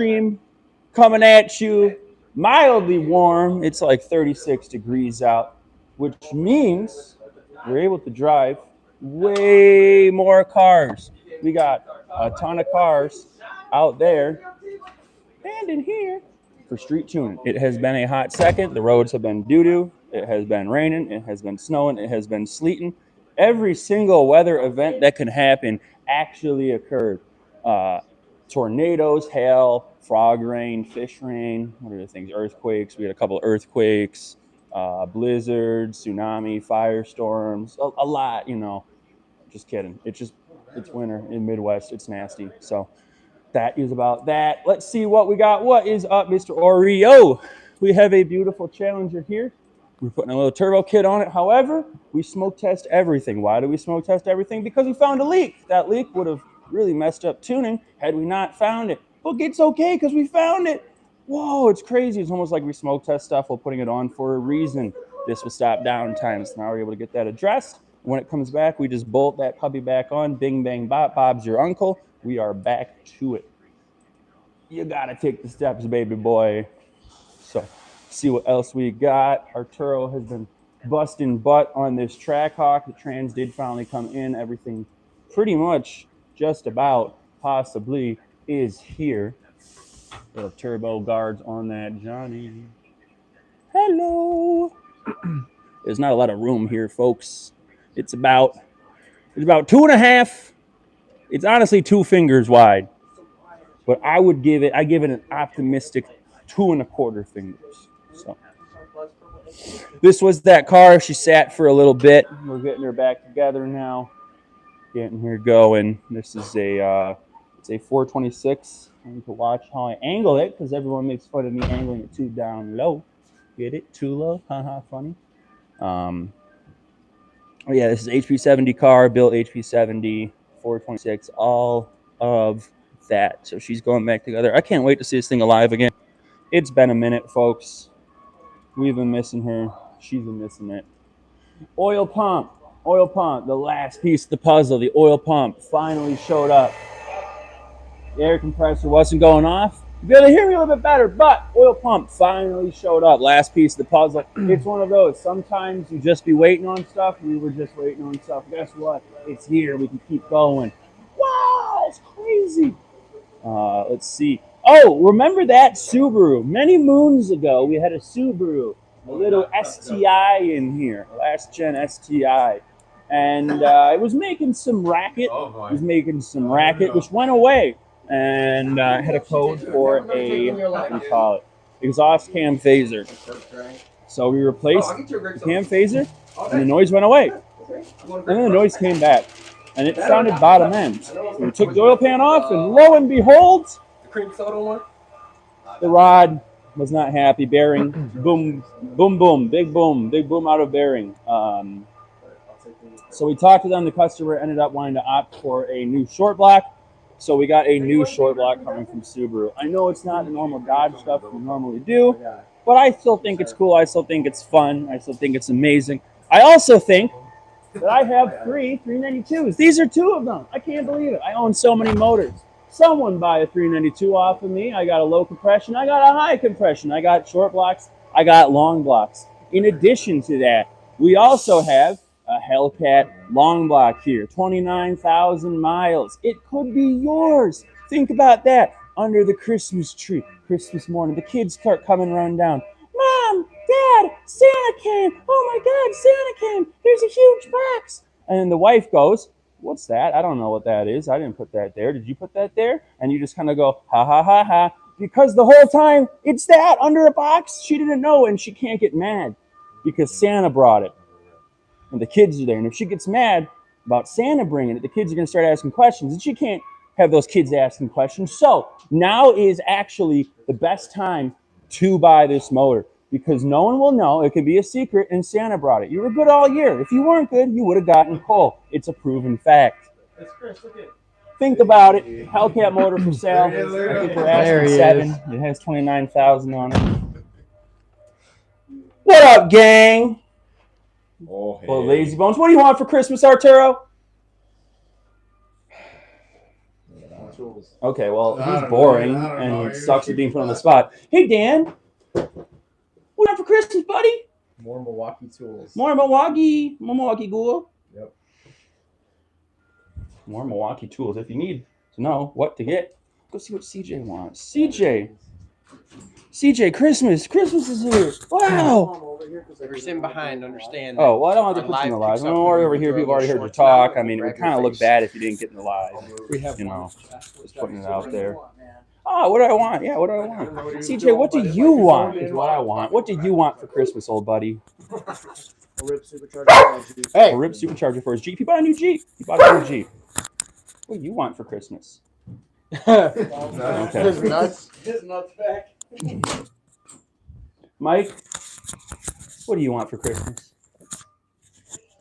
stream coming at you, mildly warm. It's like 36 degrees out, which means we're able to drive way more cars. We got a ton of cars out there and in here for street tuning. It has been a hot second. The roads have been doo-doo. It has been raining. It has been snowing. It has been sleeting. Every single weather event that can happen actually occurred. Tornadoes, hail, frog rain, fish rain. What are the things? Earthquakes. We had a couple of earthquakes, blizzards, tsunami, firestorms. A lot, you know. Just kidding. It's winter in Midwest. It's nasty. So that is about that. Let's see what we got. What is up, Mr. Oreo? We have a beautiful Challenger here. We're putting a little turbo kit on it. However, we smoke test everything. Why do we smoke test everything? Because we found a leak. That leak would have really messed up tuning had we not found it. But it's okay because we found it. Whoa, it's crazy. It's almost like we smoke test stuff while putting it on for a reason. This will stop downtime. So now we're able to get that addressed. When it comes back, we just bolt that puppy back on. Bing, bang, bop. Bob's your uncle. We are back to it. You got to take the steps, baby boy. So see what else we got. Arturo has been busting butt on this Trackhawk. The trans did finally come in. Everything pretty much just about possibly is here. Little turbo guards on that Johnny. Hello. There's not a lot of room here, folks. It's about 2.5. It's honestly 2 fingers wide. But I give it an optimistic 2.25 fingers. So this was that car. She sat for a little bit. We're getting her back together now. Getting her going. This is it's a 426. I need to watch how I angle it because everyone makes fun of me angling it too down low. Get it? Too low? Haha, funny. Yeah, this is HP70 car, built HP70, 426, all of that. So she's going back together. I can't wait to see this thing alive again. It's been a minute, folks. We've been missing her. She's been missing it. Oil pump, the last piece of the puzzle. The oil pump finally showed up. The air compressor wasn't going off. You'll be able to hear me a little bit better, but oil pump finally showed up. Last piece of the puzzle. It's one of those. Sometimes you just be waiting on stuff. We were just waiting on stuff. Guess what? It's here. We can keep going. Wow, it's crazy. Let's see. Oh, remember that Subaru? Many moons ago, we had a Subaru, a little STI in here, last gen STI. And it was making some racket. Which went away. And had a code for a, what do you call it? Exhaust cam phaser. So we replaced the cam phaser, and the noise went away. And then the noise came back, and it sounded bottom end. So we took the oil pan off, and lo and behold, the rod was not happy. Bearing, boom, boom, boom, big boom out of bearing. So we talked to them. The customer ended up wanting to opt for a new short block. So we got a new short block coming from Subaru. I know it's not the normal Dodge stuff we normally do, but I still think it's cool. I still think it's fun. I still think it's amazing. I also think that I have 3 392s. These are 2 of them. I can't believe it. I own so many motors. Someone buy a 392 off of me. I got a low compression. I got a high compression. I got short blocks. I got long blocks. In addition to that, we also have a Hellcat long block here, 29,000 miles. It could be yours. Think about that. Under the Christmas tree, Christmas morning, the kids start coming running down. Mom, Dad, Santa came. Oh my God, Santa came. There's a huge box. And then the wife goes, what's that? I don't know what that is. I didn't put that there. Did you put that there? And you just kind of go, ha, ha, ha, ha. Because the whole time, it's that under a box. She didn't know, and she can't get mad because Santa brought it. And the kids are there. And if she gets mad about Santa bringing it, the kids are going to start asking questions. And she can't have those kids asking questions. So now is actually the best time to buy this motor because no one will know. It could be a secret, and Santa brought it. You were good all year. If you weren't good, you would have gotten coal. It's a proven fact. Think about it. Hellcat motor for sale. I think we're asking $7,000. It has 29,000 on it. What up, gang? Oh, hey. Well, lazy bones. What do you want for Christmas, Arturo? Nachos. Okay, well, I he's don't boring know, I don't know. and sucks at being put on the spot. Hey, Dan, what you want for Christmas, buddy? More Milwaukee tools. More Milwaukee Ghoul. Yep. More Milwaukee tools. If you need to know what to get, go see what CJ wants. CJ, Christmas is here. Wow. We're sitting behind, understand. Oh, well, I don't have to Our put you in the live live. picks Don't up worry here. over here. We'll People already throw heard you shorts now talk. I and mean, it would grab kind of your look face. bad if you didn't get in the live. We have You know, just putting it out there. What Oh, what do I want? Yeah, what do I want? CJ, what do you want is what I want. What do you want for Christmas, old buddy? A rib supercharger. A rib supercharger for his Jeep. He bought a new Jeep. What do you want for Christmas? Okay. His nuts back. Mike, what do you want for Christmas?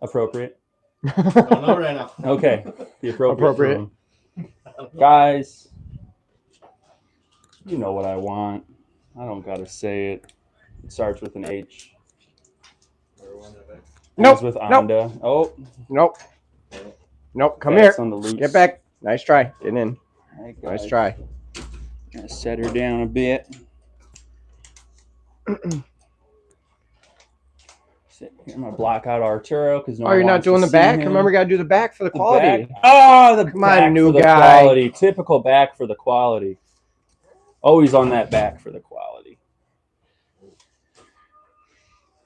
Appropriate. Don't know right now. Okay. The appropriate. Appropriate. Guys, you know what I want. I don't gotta say it. It starts with an H. Nope. Ends with Nope. Onda. Oh, Nope. Come that's here. on the loose. Get back. Nice try. Get in. All right, Nice guys. try. Gonna set her down a bit. Sit here. I'm gonna block out Arturo because no Oh, one you're not wants to doing the see back? him. Remember, we got to do the back for the The quality. back. Oh, the Come on, back new for the guy. quality. Typical back for the quality. Always on that back for the quality.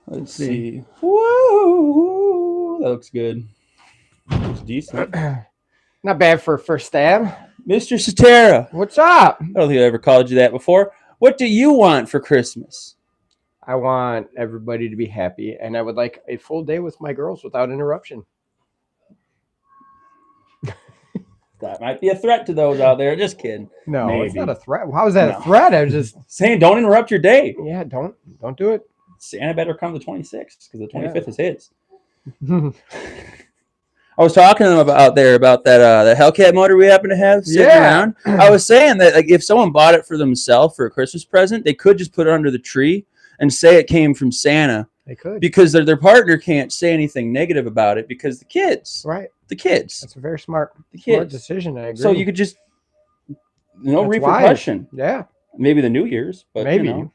Let's see. Whoa, that looks good. Looks decent. Not bad for a first stab. Mr. Satera, What's up? I don't think I ever called you that before. What do you want for Christmas? I want everybody to be happy, and I would like a full day with my girls without interruption. That might be a threat to those out there. Just kidding. No, it's Maybe. not a threat. How is that No. a threat? I was just Saying don't interrupt your day. don't do it. Santa better come the 26th because the 25th is his. I was talking to them about that the Hellcat motor we happen to have sitting Yeah. around. I was saying that like if someone bought it for themselves for a Christmas present, they could just put it under the tree and say it came from Santa They could. because their partner can't say anything negative about it because the kids, Right. That's That's a very smart kids. decision. I agree. So you could just no That's repercussion. yeah, Maybe the New Year's, but maybe. You know.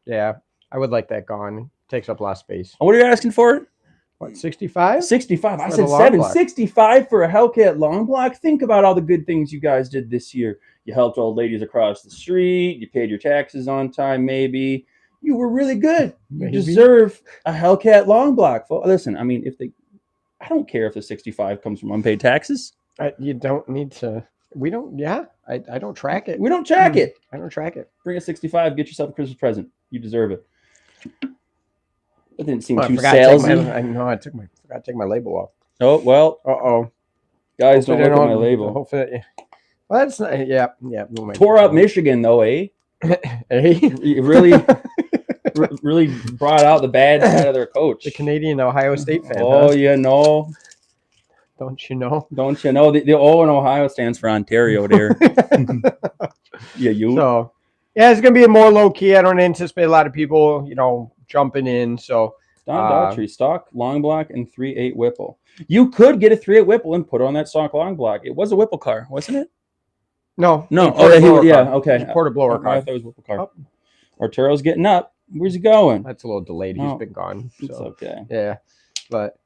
Yeah, I would like that gone. It takes up a lot of space. What are you asking for it? What, 65? 65. I For said the long 7. block. 65 for a Hellcat long block. Think about all the good things you guys did this year. You helped old ladies across the street. You paid your taxes on time, maybe. You were really good. You Maybe. deserve a Hellcat long block. Listen, I mean, I don't care if the 65 comes from unpaid taxes. You don't need to. We don't. Yeah, I don't track it. We don't track it. I don't track it. Bring a 65. Get yourself a Christmas present. You deserve it. That didn't seem Oh, I too forgot to take salesy. I know. I forgot to take my label off. Oh, well, Uh-oh. guys, don't look at my label. Hopefully, yeah. Well, that's not. Yeah. We'll make Tore it. up Michigan, though, eh? Hey, It really brought out the bad side of their coach. the Canadian Ohio State fan. Oh, huh? you know. Don't you know? Don't you know? The O in Ohio stands for Ontario there. Yeah, you. So, yeah, it's gonna be more low key. I don't anticipate a lot of people, jumping in. So, Don Daughtry, stock, long block, and 3.8 Whipple. You could get a 3.8 Whipple and put on that stock long block. It was a Whipple car, wasn't it? no. No. imported blower car. Okay. Imported blower I car. thought it was Whipple car. Oh. Arturo's getting up. Where's he going? That's a little delayed. No. He's been gone. It's So, okay. yeah. But,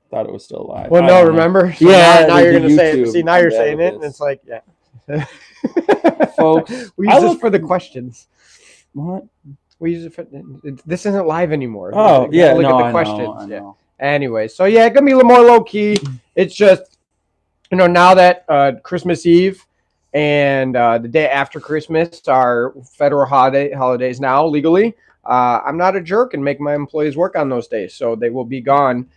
Thought it was still alive. well, I no, don't know. remember? So Yeah, Now the you're going to say it. YouTube. See, now I'm you're bad saying with it. And this. it's like, yeah. Folks, We I use this look- for the questions. What? We use it for this isn't live anymore. Oh, We yeah. gotta look No, at the I questions. know. I Yeah. know. Anyway, so yeah, it's gonna be a little more low key. It's just, now that Christmas Eve and the day after Christmas are federal holidays now legally. I'm not a jerk and make my employees work on those days, so they will be gone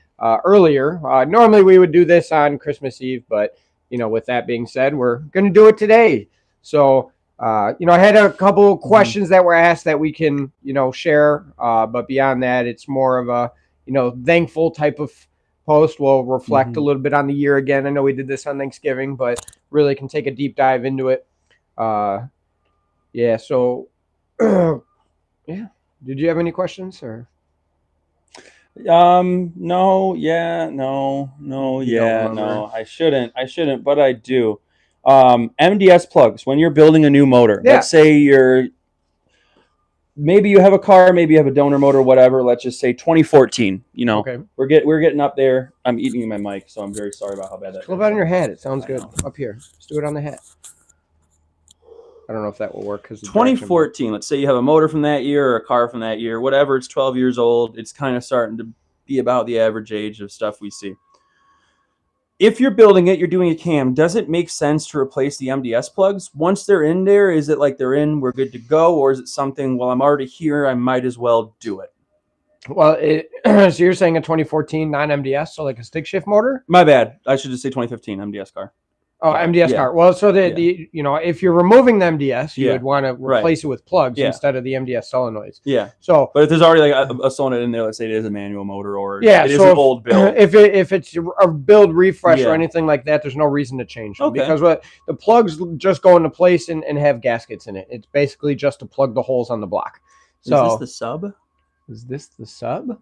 earlier. Normally we would do this on Christmas Eve, but with that being said, we're gonna do it today. So. I had a couple questions that were asked that we can, share. But beyond that, it's more of a, thankful type of post. We'll reflect a little bit on the year again. I know we did this on Thanksgiving, but really can take a deep dive into it. Yeah. So, yeah. Did you have any questions or? No, yeah, no, You don't yeah, remember? no. I shouldn't, but I do. MDS plugs when you're building a new motor. Yeah. Let's say maybe you have a car, maybe you have a donor motor, whatever. Let's just say 2014. You know, Okay. we're getting up there. I'm eating my mic, so I'm very sorry about how bad that. Flip it on your hat. It sounds good. Up here. Let's do it on the hat. I don't know if that will work because 2014. Let's say you have a motor from that year or a car from that year, whatever. It's 12 years old. It's kind of starting to be about the average age of stuff we see. If you're building it, you're doing a cam, does it make sense to replace the MDS plugs? Once they're in there, is it like they're in, we're good to go? Or is it something, well, I'm already here, I might as well do it? Well, so you're saying a 2014 non-MDS, so like a stick shift motor? My bad. I should just say 2015 MDS car. Oh, MDS Yeah. car. Well, so the you know, if you're removing the MDS, you Yeah. would want to replace it with plugs instead of the MDS solenoids. Yeah. So, but if there's already like a solenoid in there, let's say it is a manual motor or yeah, it is so an old build. If it's a build refresh or anything like that, there's no reason to change them because the plugs just go into place and have gaskets in it. It's basically just to plug the holes on the block. So is this the sub? Is this the sub?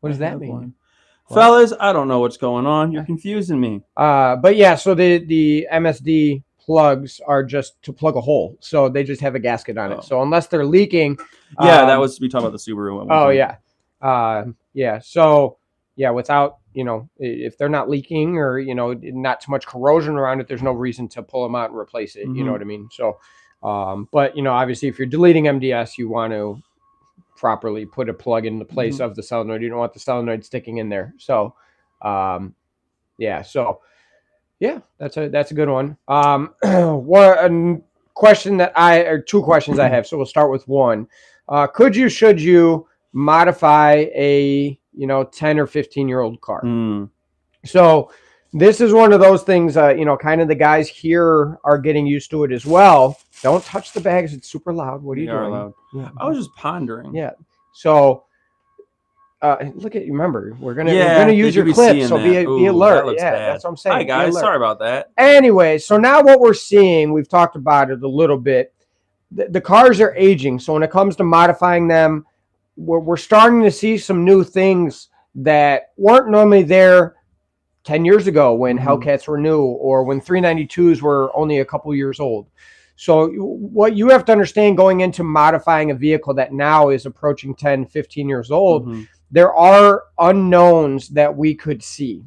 What does that mean? Fellas, I don't know what's going on. You're confusing me. But yeah, so the MSD plugs are just to plug a hole. So they just have a gasket on it. So unless they're leaking. Yeah, that was, we talked about the Subaru one. Oh, yeah. Yeah. So, yeah, without, you know, if they're not leaking or, you know, not too much corrosion around it, there's no reason to pull them out and replace it. You know what I mean? So, but, you know, obviously if you're deleting MDS, you want to properly put a plug in the place of the solenoid. You don't want the solenoid sticking in there. So, yeah. So, yeah, that's a good one. One question or two questions I have. So we'll start with one. Should you modify a 10 or 15-year-old car? So this is one of those things, kind of the guys here are getting used to it as well. Don't touch the bags. It's super loud. What are you doing? Loud. Yeah. I was just pondering. Yeah. So look at you. Remember, we're gonna use your clip, so be alert. Yeah, bad. that's what I'm saying. Hi guys, sorry about that. Anyway, so now what we're seeing, we've talked about it a little bit. The cars are aging, so when it comes to modifying them, we're starting to see some new things that weren't normally there 10 years ago when Hellcats were new or when 392s were only a couple years old. So what you have to understand going into modifying a vehicle that now is approaching 10, 15 years old, there are unknowns that we could see.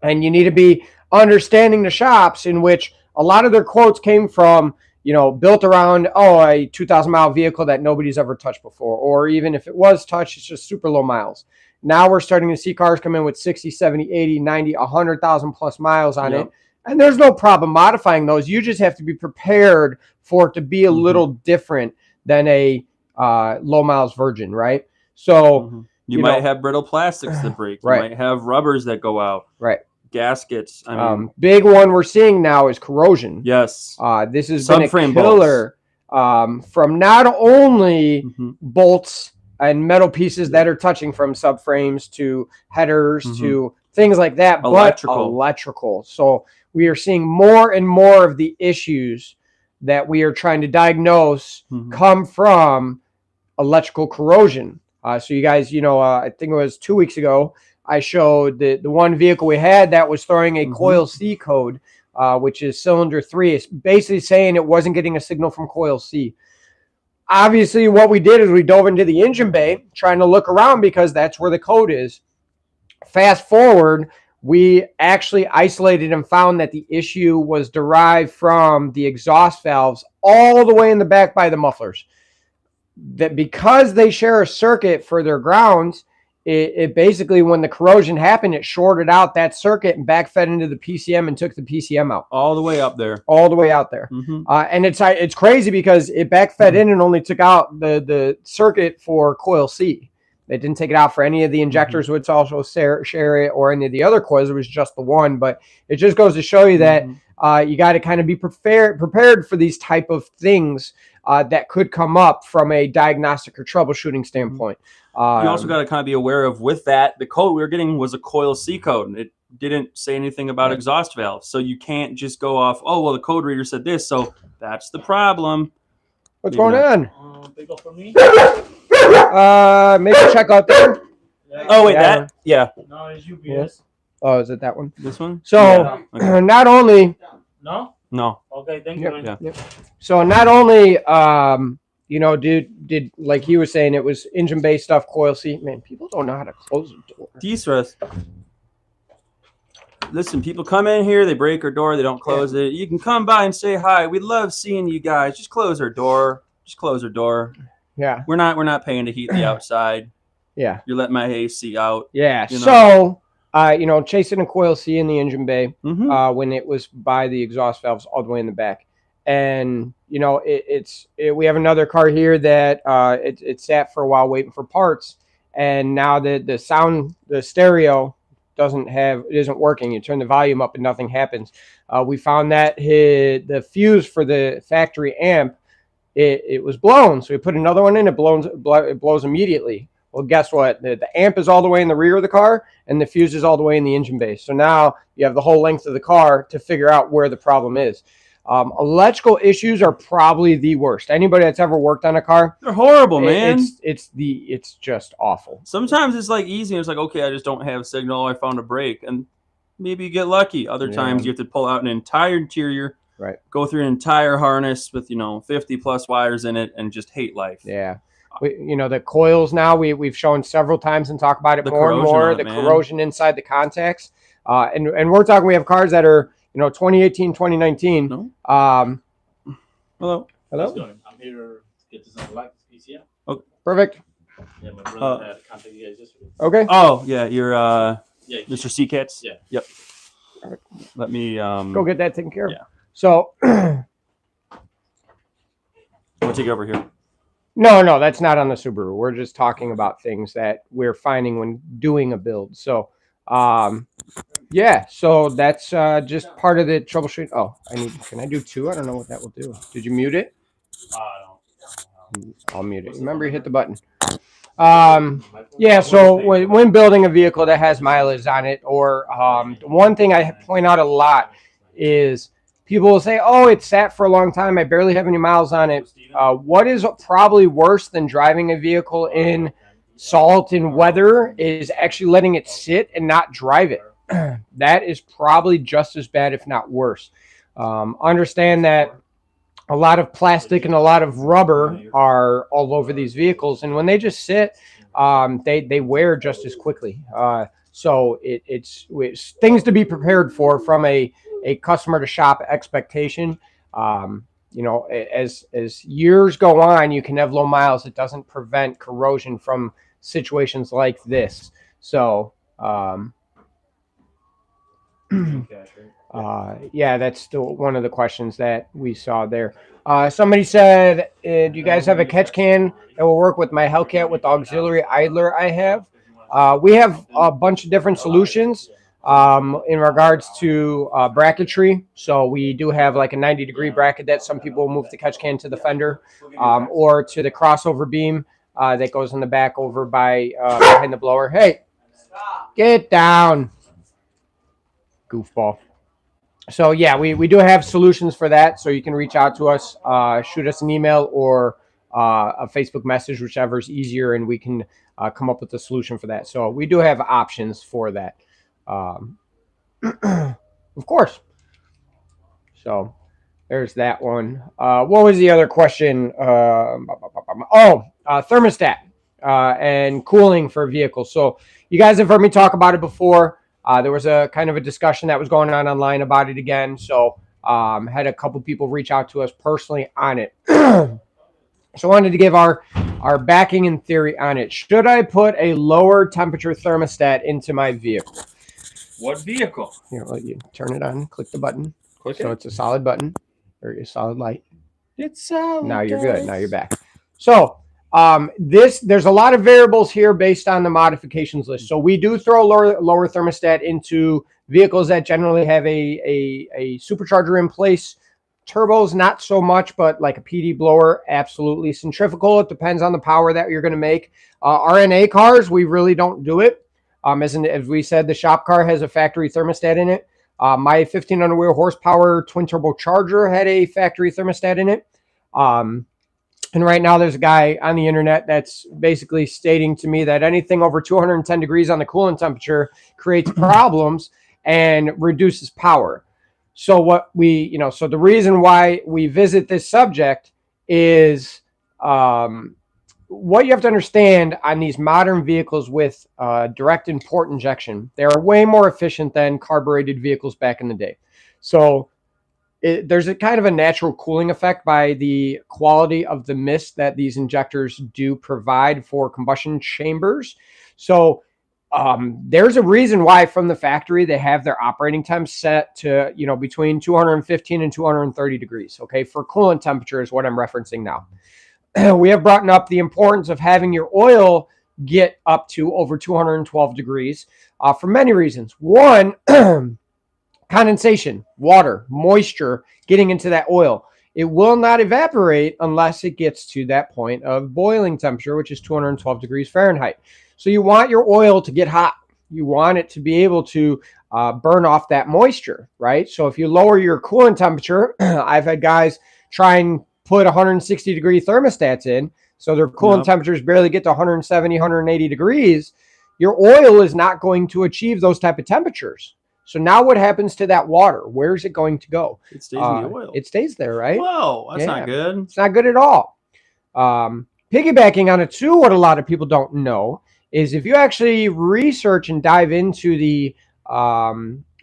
And you need to be understanding the shops in which a lot of their quotes came from, built around, a 2,000-mile vehicle that nobody's ever touched before. Or even if it was touched, it's just super low miles. Now we're starting to see cars come in with 60, 70, 80, 90, 100,000 plus miles on it. And there's no problem modifying those. You just have to be prepared for it to be a little different than a low miles Virgin, right? So you might have brittle plastics that break. You might have rubbers that go out. Right. Gaskets. I mean, big one we're seeing now is corrosion. Yes. This has been a Subframe killer from not only bolts and metal pieces that are touching from subframes to headers to things like that, but electrical. So we are seeing more and more of the issues that we are trying to diagnose come from electrical corrosion. So you guys, I think it was 2 weeks ago, I showed the one vehicle we had that was throwing a coil C code, which is cylinder 3. It's basically saying it wasn't getting a signal from coil C. Obviously, what we did is we dove into the engine bay trying to look around because that's where the code is. Fast forward, we actually isolated and found that the issue was derived from the exhaust valves all the way in the back by the mufflers. That because they share a circuit for their grounds, it basically, when the corrosion happened, it shorted out that circuit and backfed into the PCM and took the PCM out. All the way up there. All the way out there. And it's crazy because it backfed in and only took out the circuit for coil C. They didn't take it out for any of the injectors, which also share it, or any of the other coils. It was just the one. But it just goes to show you that you got to kind of be prepared for these type of things that could come up from a diagnostic or troubleshooting standpoint. You also got to kind of be aware of, with that, the code we were getting was a coil C code, and it didn't say anything about exhaust valves. So you can't just go off, the code reader said this, so that's the problem. What's going on? Big up for me. Maybe check out there. Oh, wait, that? Yeah. No, it's UPS. Oh, is it that one? This one? So not only No? No. Okay, thank you. Yep, man. Yeah. yep. So not only, you know, did like he was saying, it was engine bay stuff, coil seat. Man, people don't know how to close a door. De-stress. Listen, people come in here, they break our door, they don't close it. You can come by and say hi. We love seeing you guys. Just close our door. Just close our door. Yeah, We're not paying to heat the outside. yeah, You're letting my AC out. yeah. You know. So, you know, chasing a coil seat in the engine bay Mm-hmm. when it was by the exhaust valves all the way in the back. And you know, we have another car here that it sat for a while waiting for parts, and now the stereo isn't working. You turn the volume up and nothing happens. We found that the fuse for the factory amp it was blown, so we put another one in. It blows immediately. Well, guess what? The amp is all the way in the rear of the car, and the fuse is all the way in the engine bay. So now you have the whole length of the car to figure out where the problem is. Electrical issues are probably the worst. Anybody that's ever worked on a car, They're horrible, man. It's just awful. Sometimes it's like easy. It's like, okay, I just don't have signal. I found a break, and maybe you get lucky. Other times you have to pull out an entire interior, right? Go through an entire harness with 50 plus wires in it, and just hate life. Yeah. The coils now we've shown several times and talk about it more and more. The corrosion inside the contacts, and we're talking. We have cars that are 2018, 2019. No. Hello. I'm here to get this on the light. Yeah. Okay. Perfect. Yeah, my brother had to contact you guys yesterday. Okay. Oh yeah, you're Yeah. Mr. Seacats. Yeah. Yep. Let me go get that taken care of. Yeah. So. I'll take it over here. No, that's not on the Subaru. We're just talking about things that we're finding when doing a build. So, yeah. So that's just part of the troubleshooting. Oh, can I do 2? I don't know what that will do. Did you mute it? I'll mute it. Remember, you hit the button. Yeah. So when building a vehicle that has mileage on it, or one thing I point out a lot is people will say, "Oh, it sat for a long time. I barely have any miles on it." What is probably worse than driving a vehicle in salt and weather is actually letting it sit and not drive it. That is probably just as bad, if not worse. Understand that a lot of plastic and a lot of rubber are all over these vehicles, and when they just sit, they wear just as quickly. So it's things to be prepared for from a customer to shop expectation. As years go on, you can have low miles. It doesn't prevent corrosion from situations like this. So, yeah, that's still one of the questions that we saw there. Somebody said, do you guys have a catch can that will work with my Hellcat with the auxiliary idler I have? We have a bunch of different solutions in regards to bracketry. So we do have like a 90-degree bracket that some people move the catch can to the fender or to the crossover beam that goes in the back over behind the blower. Hey, get down, goofball. So yeah, we do have solutions for that. So you can reach out to us, shoot us an email or a Facebook message, whichever is easier, and we can come up with a solution for that. So we do have options for that. Of course. So there's that one. What was the other question? Thermostat and cooling for vehicles. So you guys have heard me talk about it before. There was a kind of a discussion that was going on online about it again. So had a couple people reach out to us personally on it. So I wanted to give our backing and theory on it. Should I put a lower temperature thermostat into my vehicle? What vehicle? Here, you turn it on, click the button. Click so it. It's a solid button or a solid light. It's solid. Now you're good. Now you're back. So there's a lot of variables here based on the modifications list. So we do throw lower thermostat into vehicles that generally have a supercharger in place. Turbos, not so much, but like a PD blower, absolutely. Centrifugal, it depends on the power that you're going to make. RNA cars, we really don't do it. As we said, the shop car has a factory thermostat in it. My 1500 wheel horsepower twin turbo Charger had a factory thermostat in it. And right now there's a guy on the internet that's basically stating to me that anything over 210 degrees on the coolant temperature creates problems and reduces power. So what we, so the reason why we visit this subject is what you have to understand on these modern vehicles with direct and port injection. They are way more efficient than carbureted vehicles back in the day. So there's a kind of a natural cooling effect by the quality of the mist that these injectors do provide for combustion chambers. So there's a reason why from the factory they have their operating temps set to, between 215 and 230 degrees. Okay, for coolant temperature is what I'm referencing now. We have brought up the importance of having your oil get up to over 212 degrees for many reasons. One, condensation, water, moisture getting into that oil. It will not evaporate unless it gets to that point of boiling temperature, which is 212 degrees Fahrenheit. So you want your oil to get hot. You want it to be able to burn off that moisture, right? So if you lower your coolant temperature, I've had guys try and put 160 degree thermostats in, so their coolant temperatures barely get to 170, 180 degrees. Your oil is not going to achieve those type of temperatures. So now what happens to that water? Where's it going to go? It stays in the oil. It stays there, right? Whoa, that's not good. It's not good at all. Piggybacking on it too, what a lot of people don't know is if you actually research and dive into the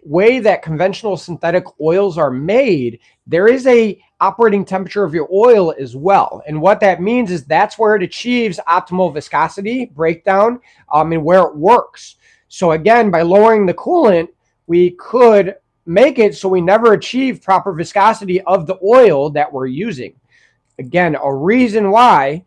way that conventional synthetic oils are made, there is a operating temperature of your oil as well. And what that means is that's where it achieves optimal viscosity breakdown and where it works. So again, by lowering the coolant, we could make it so we never achieve proper viscosity of the oil that we're using. Again, a reason why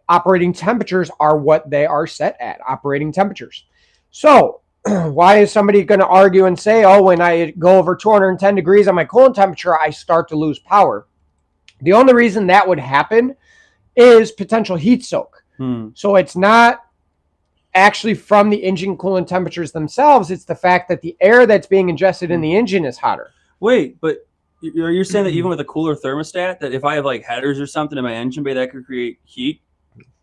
operating temperatures are what they are set at, operating temperatures. So why is somebody going to argue and say, oh, when I go over 210 degrees on my coolant temperature, I start to lose power? The only reason that would happen is potential heat soak. So it's not actually from the engine coolant temperatures themselves. It's the fact that the air that's being ingested in the engine is hotter. Wait, but you're saying that even with a cooler thermostat, that if I have like headers or something in my engine bay, that could create heat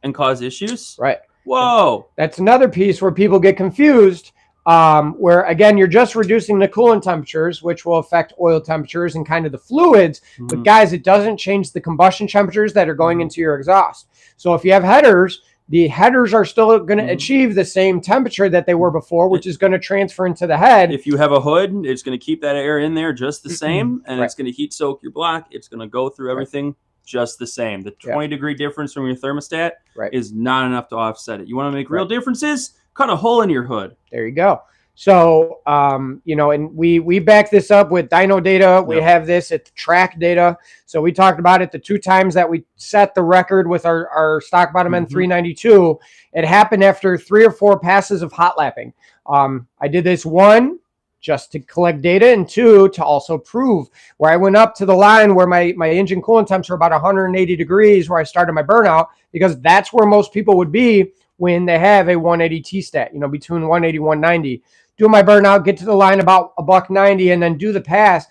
and cause issues? Right. Whoa. That's another piece where people get confused. Where again, you're just reducing the coolant temperatures, which will affect oil temperatures and kind of the fluids. But guys, it doesn't change the combustion temperatures that are going into your exhaust. So if you have headers, the headers are still going to achieve the same temperature that they were before, which is going to transfer into the head. If you have a hood, it's going to keep that air in there just the same, and it's going to heat soak your block. It's going to go through everything just the same. The 20-degree difference from your thermostat is not enough to offset it. You want to make real differences? Cut a hole in your hood. There you go. So, and we back this up with dyno data. We have this at the track data. So we talked about it the 2 times that we set the record with our stock bottom end 392. It happened after 3 or 4 passes of hot lapping. I did this 1 just to collect data, and 2 to also prove where I went up to the line where my engine coolant temps are about 180 degrees where I started my burnout, because that's where most people would be when they have a 180 T-stat, between 180 and 190. Do my burnout, get to the line about $1.90, and then do the pass.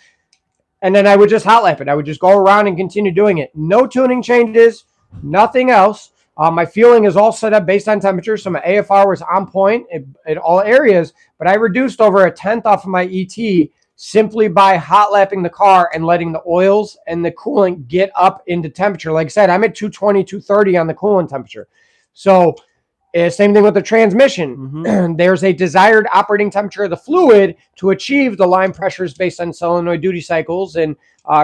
And then I would just hot lap it. I would just go around and continue doing it. No tuning changes, nothing else. My fueling is all set up based on temperature, so my AFR was on point in all areas, but I reduced over 1/10 off of my ET simply by hot lapping the car and letting the oils and the coolant get up into temperature. Like I said, I'm at 220, 230 on the coolant temperature. So same thing with the transmission. There's a desired operating temperature of the fluid to achieve the line pressures based on solenoid duty cycles and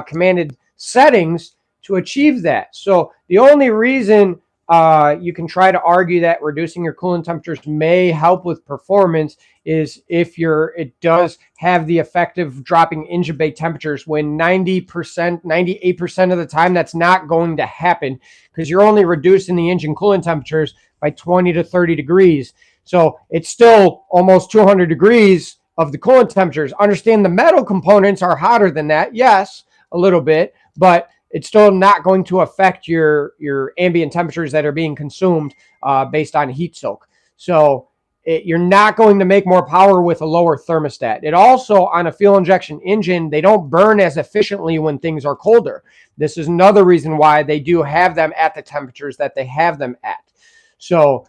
commanded settings to achieve that. So the only reason you can try to argue that reducing your coolant temperatures may help with performance is if it does have the effect of dropping engine bay temperatures, when 90%, 98% of the time that's not going to happen, because you're only reducing the engine coolant temperatures by 20 to 30 degrees. So it's still almost 200 degrees of the coolant temperatures. Understand the metal components are hotter than that. Yes, a little bit, but it's still not going to affect your ambient temperatures that are being consumed based on heat soak. So you're not going to make more power with a lower thermostat. It also, on a fuel injection engine, they don't burn as efficiently when things are colder. This is another reason why they do have them at the temperatures that they have them at. So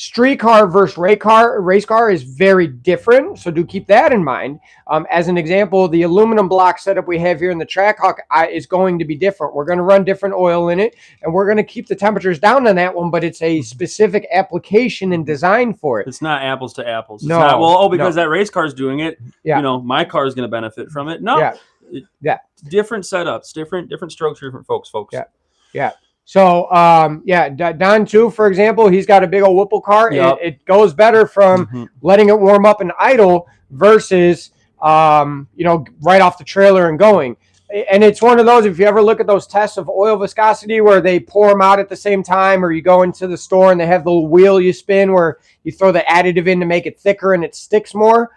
street car versus race car is very different. So do keep that in mind. As an example, the aluminum block setup we have here in the Trackhawk is going to be different. We're going to run different oil in it, and we're going to keep the temperatures down on that one, but it's a specific application and design for it. It's not apples to apples. It's No, not, well, because no. that race car is doing it, Yeah. you know, my car is going to benefit from it. No. Yeah. Yeah. Different setups, different strokes for different folks. Yeah. Yeah. So, Don too, for example, he's got a big old Whipple car. Yep. It goes better from letting it warm up and idle versus, right off the trailer and going. And it's one of those, if you ever look at those tests of oil viscosity where they pour them out at the same time, or you go into the store and they have the little wheel you spin where you throw the additive in to make it thicker and it sticks more.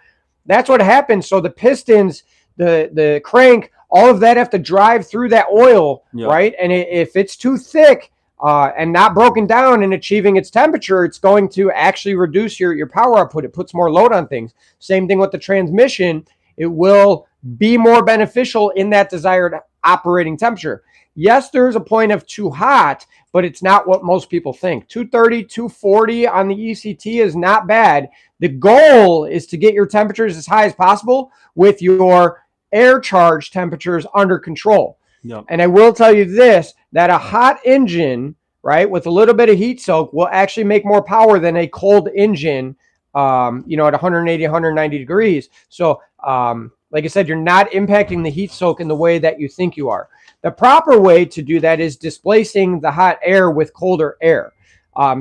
That's what happens. So the pistons, the crank, all of that have to drive through that oil, right? And if it's too thick and not broken down and achieving its temperature, it's going to actually reduce your power output. It puts more load on things. Same thing with the transmission. It will be more beneficial in that desired operating temperature. Yes, there's a point of too hot, but it's not what most people think. 230, 240 on the ECT is not bad. The goal is to get your temperatures as high as possible with your air charge temperatures under control. Yep. And I will tell you this, that a hot engine, right, with a little bit of heat soak will actually make more power than a cold engine, at 180, 190 degrees. So, like I said, you're not impacting the heat soak in the way that you think you are. The proper way to do that is displacing the hot air with colder air.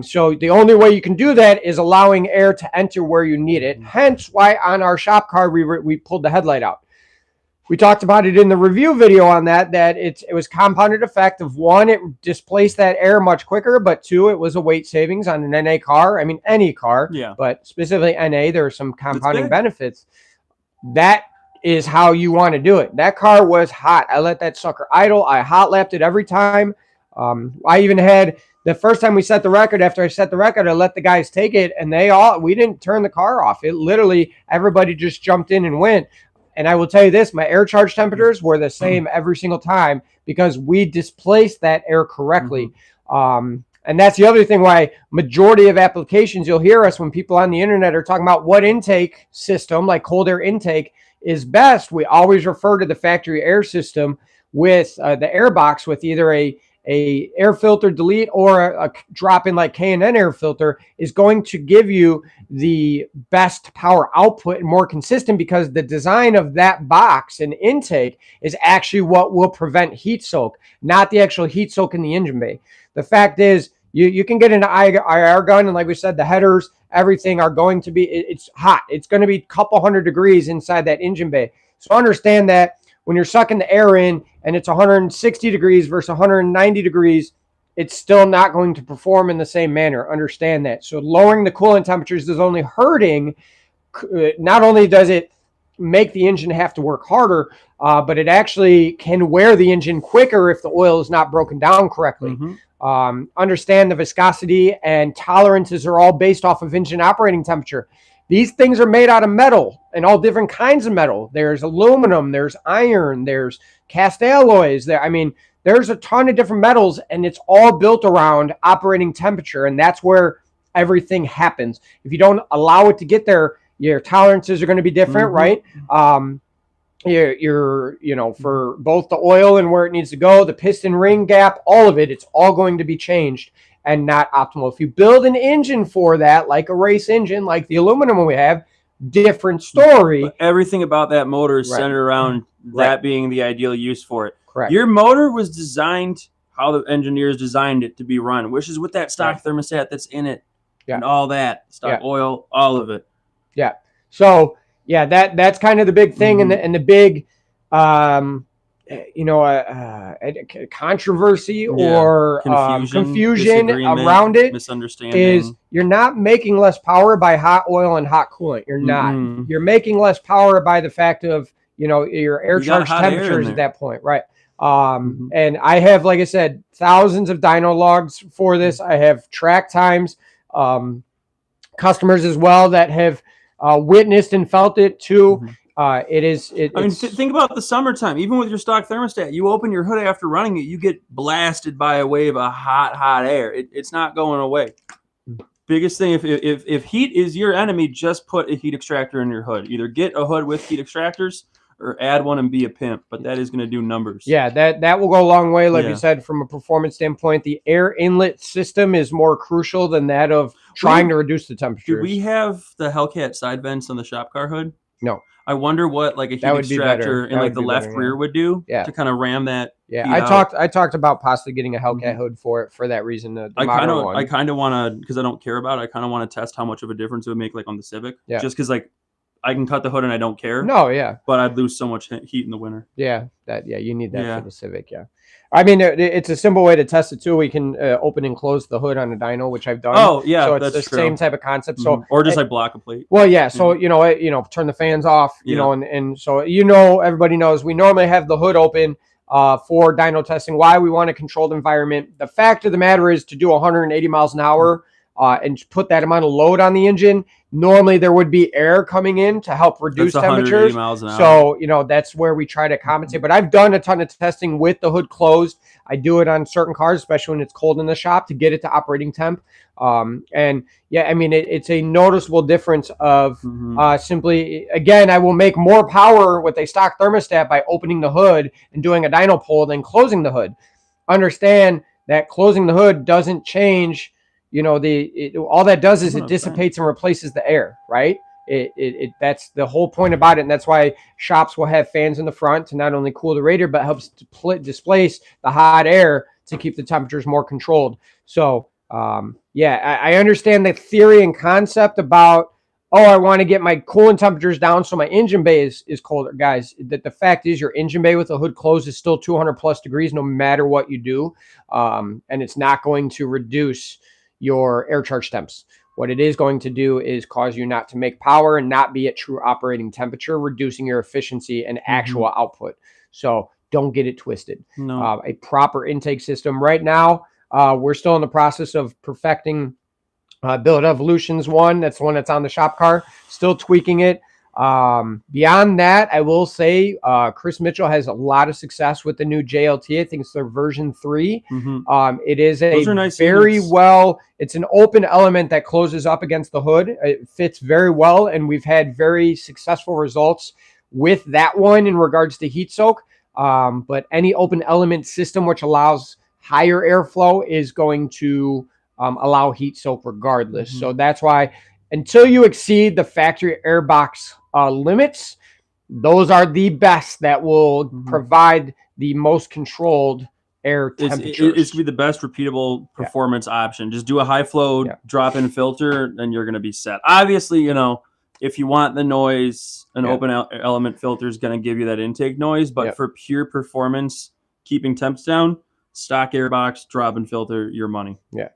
So the only way you can do that is allowing air to enter where you need it. Hence why on our shop car, we pulled the headlight out. We talked about it in the review video on that it was compounded effect of one, it displaced that air much quicker, but two, it was a weight savings on an NA car. I mean, any car, but specifically NA, there are some compounding benefits. That is how you want to do it. That car was hot. I let that sucker idle. I hot lapped it every time. I even had the first time we set the record, after I set the record, I let the guys take it and we didn't turn the car off. It literally, everybody just jumped in and went. And I will tell you this, my air charge temperatures were the same every single time because we displaced that air correctly. And that's the other thing why majority of applications, you'll hear us when people on the internet are talking about what intake system, like cold air intake, is best. We always refer to the factory air system with the air box with either a air filter delete or a drop in like K&N air filter is going to give you the best power output and more consistent because the design of that box and intake is actually what will prevent heat soak, not the actual heat soak in the engine bay. The fact is you can get an IR gun and like we said, the headers, everything are going to be, it's hot. It's going to be a couple hundred degrees inside that engine bay. So understand that when you're sucking the air in and it's 160 degrees versus 190 degrees, it's still not going to perform in the same manner. Understand that. So lowering the coolant temperatures is only hurting. Not only does it make the engine have to work harder, but it actually can wear the engine quicker if the oil is not broken down correctly. Understand the viscosity and tolerances are all based off of engine operating temperature. These things are made out of metal and all different kinds of metal. There's aluminum, there's iron, there's cast alloys. There's a ton of different metals and it's all built around operating temperature. And that's where everything happens. If you don't allow it to get there, your tolerances are going to be different, right? For both the oil and where it needs to go, the piston ring gap, all of it, it's all going to be changed and not optimal. If you build an engine for that, like a race engine, like the aluminum we have, different story. But everything about that motor is centered around that being the ideal use for it. Correct. Your motor was designed how the engineers designed it to be run, which is with that stock thermostat that's in it and all that, stock oil, all of it. Yeah. So, that's kind of the big thing and the big, controversy or confusion around it, misunderstanding is you're not making less power by hot oil and hot coolant. You're not. You're making less power by the fact of your air charge temperatures at that point, right? And I have, like I said, thousands of dyno logs for this. I have track times, customers as well that have witnessed and felt it too. Think about the summertime. Even with your stock thermostat, you open your hood after running it, you get blasted by a wave of hot air. It's not going away. biggest thing, if heat is your enemy, just put a heat extractor in your hood. Either get a hood with heat extractors or add one and be a pimp, but that is going to do numbers. Yeah, that will go a long way. Like Yeah. you said, from a performance standpoint, the air inlet system is more crucial than that of trying to reduce the temperatures. Do we have the Hellcat side vents on the shop car hood? No. I wonder what like a heat That would be extractor better. in That like would the be left better, rear yeah. would do Yeah. to kind of ram that. Yeah, heat I talked about possibly getting a Hellcat hood for it for that reason. The I modern one. kind of want to, because I don't care about it, I kind of want to test how much of a difference it would make like on the Civic. Yeah. Just because like I can cut the hood and I don't care. No, yeah. But I'd lose so much heat in the winter. Yeah, you need that Yeah. for the Civic. Yeah, I mean it's a simple way to test it too. We can open and close the hood on a dyno, which I've done. Oh yeah, so it's that's the true. same type of concept. So or just like block a plate. well, yeah. So turn the fans off. You Yeah. know, and so everybody knows we normally have the hood open for dyno testing. Why? We want a controlled environment. The fact of the matter is to do 180 miles an hour and put that amount of load on the engine. Normally there would be air coming in to help reduce That's 180 temperatures. miles an hour. So, that's where we try to compensate. But I've done a ton of testing with the hood closed. I do it on certain cars, especially when it's cold in the shop, to get it to operating temp. And yeah, I mean, it's a noticeable difference of simply, again, I will make more power with a stock thermostat by opening the hood and doing a dyno pull than closing the hood. Understand that closing the hood doesn't change. All that does is it dissipates and replaces the air, right? That's the whole point about it, and that's why shops will have fans in the front to not only cool the radiator, but helps to displace the hot air to keep the temperatures more controlled. So, I understand the theory and concept about, I want to get my cooling temperatures down so my engine bay is colder. Guys, the fact is your engine bay with the hood closed is still 200 plus degrees no matter what you do, and it's not going to reduce your air charge temps. What it is going to do is cause you not to make power and not be at true operating temperature, reducing your efficiency and actual output. So don't get it twisted. No. A proper intake system. Right now, we're still in the process of perfecting Build Evolutions 1. That's the one that's on the shop car. Still tweaking it. Beyond that, I will say Chris Mitchell has a lot of success with the new JLT. I think it's their version 3. It is a nice very units. it's an open element that closes up against the hood. It fits very well, and we've had very successful results with that one in regards to heat soak. But any open element system which allows higher airflow is going to allow heat soak regardless. So that's why until you exceed the factory airbox limits, those are the best that will provide the most controlled air temperatures. It's going to be the best repeatable performance option. Just do a high flow drop-in filter, and you're going to be set. Obviously, if you want the noise, an open element filter is going to give you that intake noise. But for pure performance, keeping temps down, stock airbox, drop-in filter, your money. Yeah.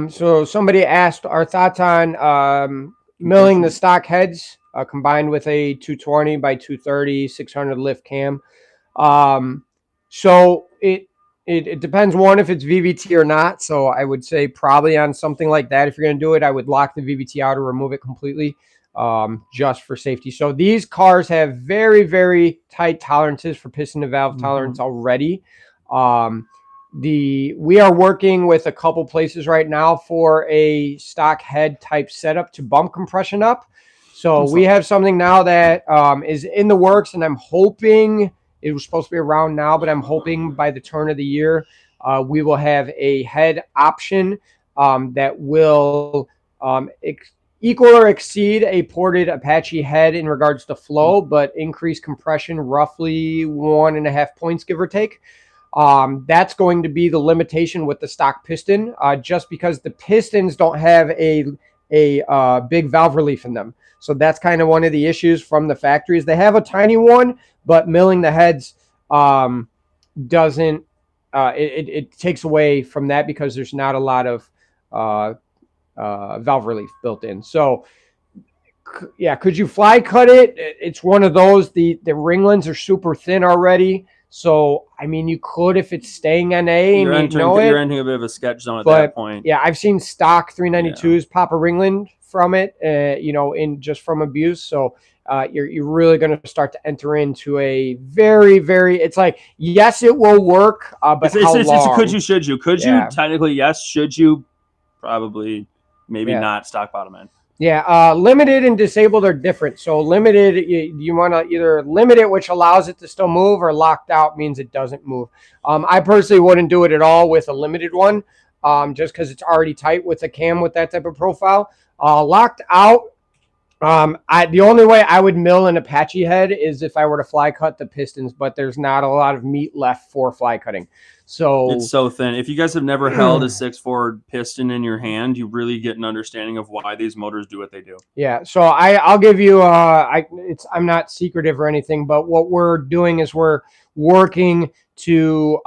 So somebody asked our thoughts on milling the stock heads combined with a 220 by 230 600 lift cam. So it depends, one, if it's VVT or not. So I would say probably on something like that, if you're going to do it, I would lock the VVT out or remove it completely just for safety. So these cars have very, very tight tolerances for piston to valve tolerance already. We are working with a couple places right now for a stock head type setup to bump compression up. So we have something now that is in the works, and I'm hoping it was supposed to be around now, but I'm hoping by the turn of the year, we will have a head option that will equal or exceed a ported Apache head in regards to flow, but increase compression roughly 1.5 points, give or take. That's going to be the limitation with the stock piston, just because the pistons don't have a big valve relief in them. So that's kind of one of the issues from the factories. They have a tiny one, but milling the heads doesn't. It takes away from that because there's not a lot of valve relief built in. So yeah, could you fly cut it? It's one of those. The ringlets are super thin already. So, I mean, you could if it's staying NA and You're you're entering a bit of a sketch zone at that point. Yeah, I've seen stock 392s pop a ringland from it, in just from abuse. So you're really going to start to enter into a very, very. It's like, yes, it will work, but how long? Could you? Should you? Could you? Technically, yes. Should you? Probably maybe Yeah. not stock bottom end. Yeah, limited and disabled are different. So limited, you want to either limit it, which allows it to still move, or locked out means it doesn't move. I personally wouldn't do it at all with a limited one, just because it's already tight with a cam with that type of profile. Locked out, the only way I would mill an Apache head is if I were to fly cut the pistons, but there's not a lot of meat left for fly cutting. So It's so thin. If you guys have never held a 6.4 piston in your hand, you really get an understanding of why these motors do what they do. yeah, so I'll give you I'm not secretive or anything, but what we're doing is we're working to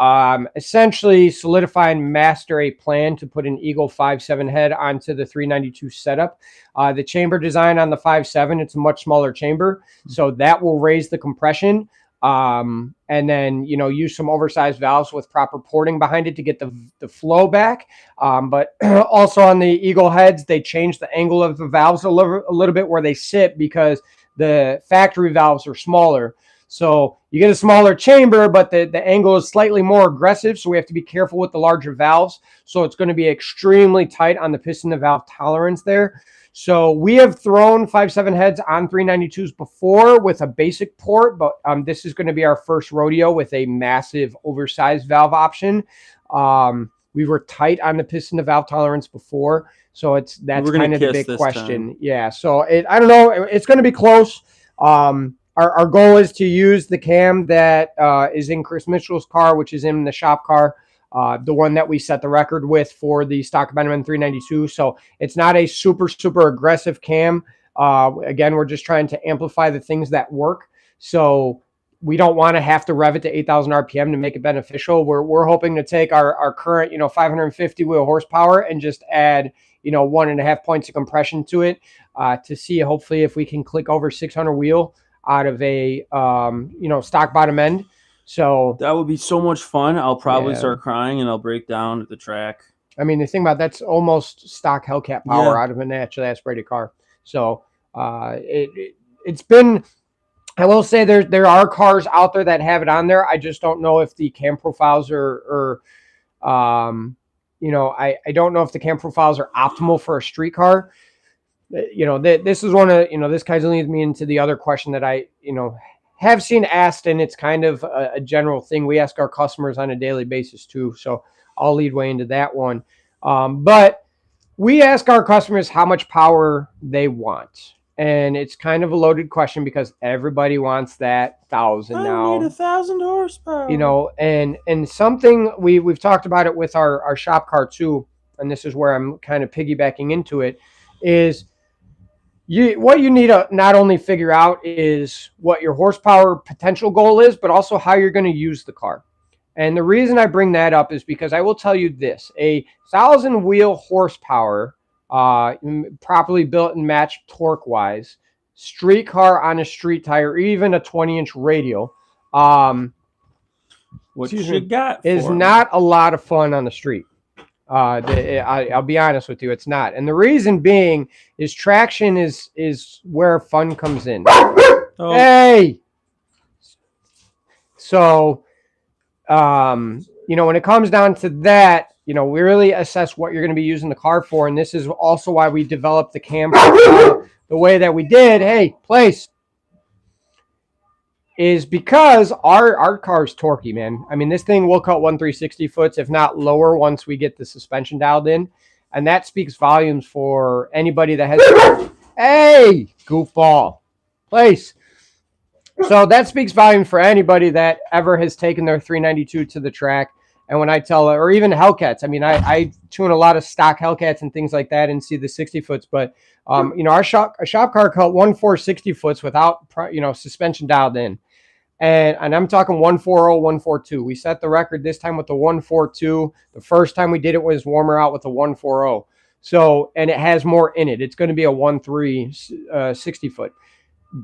essentially solidify and master a plan to put an Eagle 5.7 head onto the 392 setup. The chamber design on the 5.7, it's a much smaller chamber, so that will raise the compression. And then, use some oversized valves with proper porting behind it to get the flow back. But also on the Eagle heads, they change the angle of the valves a little bit where they sit because the factory valves are smaller. So you get a smaller chamber, but the angle is slightly more aggressive. So we have to be careful with the larger valves. So it's going to be extremely tight on the piston to valve tolerance there. So we have thrown 5.7 heads on 392s before with a basic port, but this is going to be our first rodeo with a massive oversized valve option. We were tight on the piston to valve tolerance before, so that's kind of the big question. Time. Yeah, so I don't know. It's going to be close. Our goal is to use the cam that is in Chris Mitchell's car, which is in the shop car. The one that we set the record with for the stock Benjamin 392. So it's not a super aggressive cam. Again, we're just trying to amplify the things that work. So we don't want to have to rev it to 8,000 RPM to make it beneficial. We're hoping to take our current, 550 wheel horsepower and just add, 1.5 points of compression to it to see hopefully if we can click over 600 wheel out of a, stock bottom end. So that would be so much fun. I'll probably start crying and I'll break down at the track. I mean, the thing about that's almost stock Hellcat power out of a naturally aspirated car. So it's been. I will say there are cars out there that have it on there. I just don't know if the cam profiles are I don't know if the cam profiles are optimal for a street car. This is one of this kind of leads me into the other question that I have seen asked, and it's kind of a general thing we ask our customers on a daily basis too. So I'll lead way into that one. But we ask our customers how much power they want. And it's kind of a loaded question because everybody wants that 1,000 now. I need 1,000 horsepower. And something we've talked about it with our shop car too, and this is where I'm kind of piggybacking into it, is what you need to not only figure out is what your horsepower potential goal is, but also how you're going to use the car. And the reason I bring that up is because I will tell you this: 1,000 wheel horsepower, properly built and matched torque wise, street car on a street tire, even a 20-inch radial, what you got is not a lot of fun on the street. I'll be honest with you, it's not. And the reason being is traction is where fun comes in. Oh. Hey! So, when it comes down to that, we really assess what you're going to be using the car for. And this is also why we developed the cam the way that we did. Hey, place. Is because our car's torquey, man. I mean, this thing will cut 1/360 foots, if not lower, once we get the suspension dialed in. And that speaks volumes for anybody that has... Hey, goofball. Place. So that speaks volumes for anybody that ever has taken their 392 to the track. And when I tell, or even Hellcats, I mean, I tune a lot of stock Hellcats and things like that and see the 60 foots. But, our shop car cut 1/460 foots without, suspension dialed in. And I'm talking 140, 142. We set the record this time with the 142. The first time we did it was warmer out with the 140. So, and it has more in it. It's going to be a 1.3 60 foot.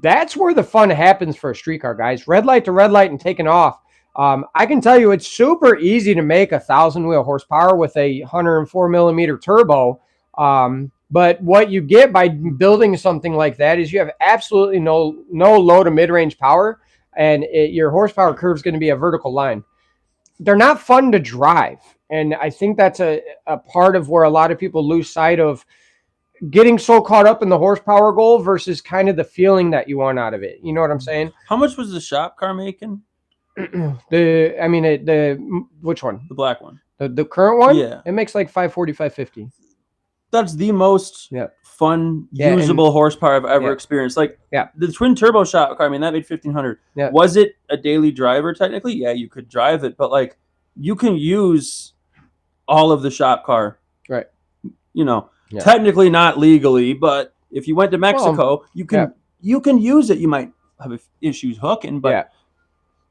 That's where the fun happens for a street car, guys. Red light to red light and taking off. I can tell you it's super easy to make 1,000 wheel horsepower with a 104 millimeter turbo. But what you get by building something like that is you have absolutely no low to mid-range power, and your horsepower curve is going to be a vertical line. They're not fun to drive, and I think that's a part of where a lot of people lose sight of getting so caught up in the horsepower goal versus kind of the feeling that you want out of it. You know what I'm saying? How much was the shop car making? Which one? The black one. The current one? Yeah. It makes like 540, 550. That's the most fun, usable horsepower I've ever experienced. Like the twin turbo shop car, I mean, that made 1,500. Yeah. Was it a daily driver technically? Yeah, you could drive it, but like you can use all of the shop car. Right. You know, technically not legally, but if you went to Mexico, you can use it. You might have issues hooking, but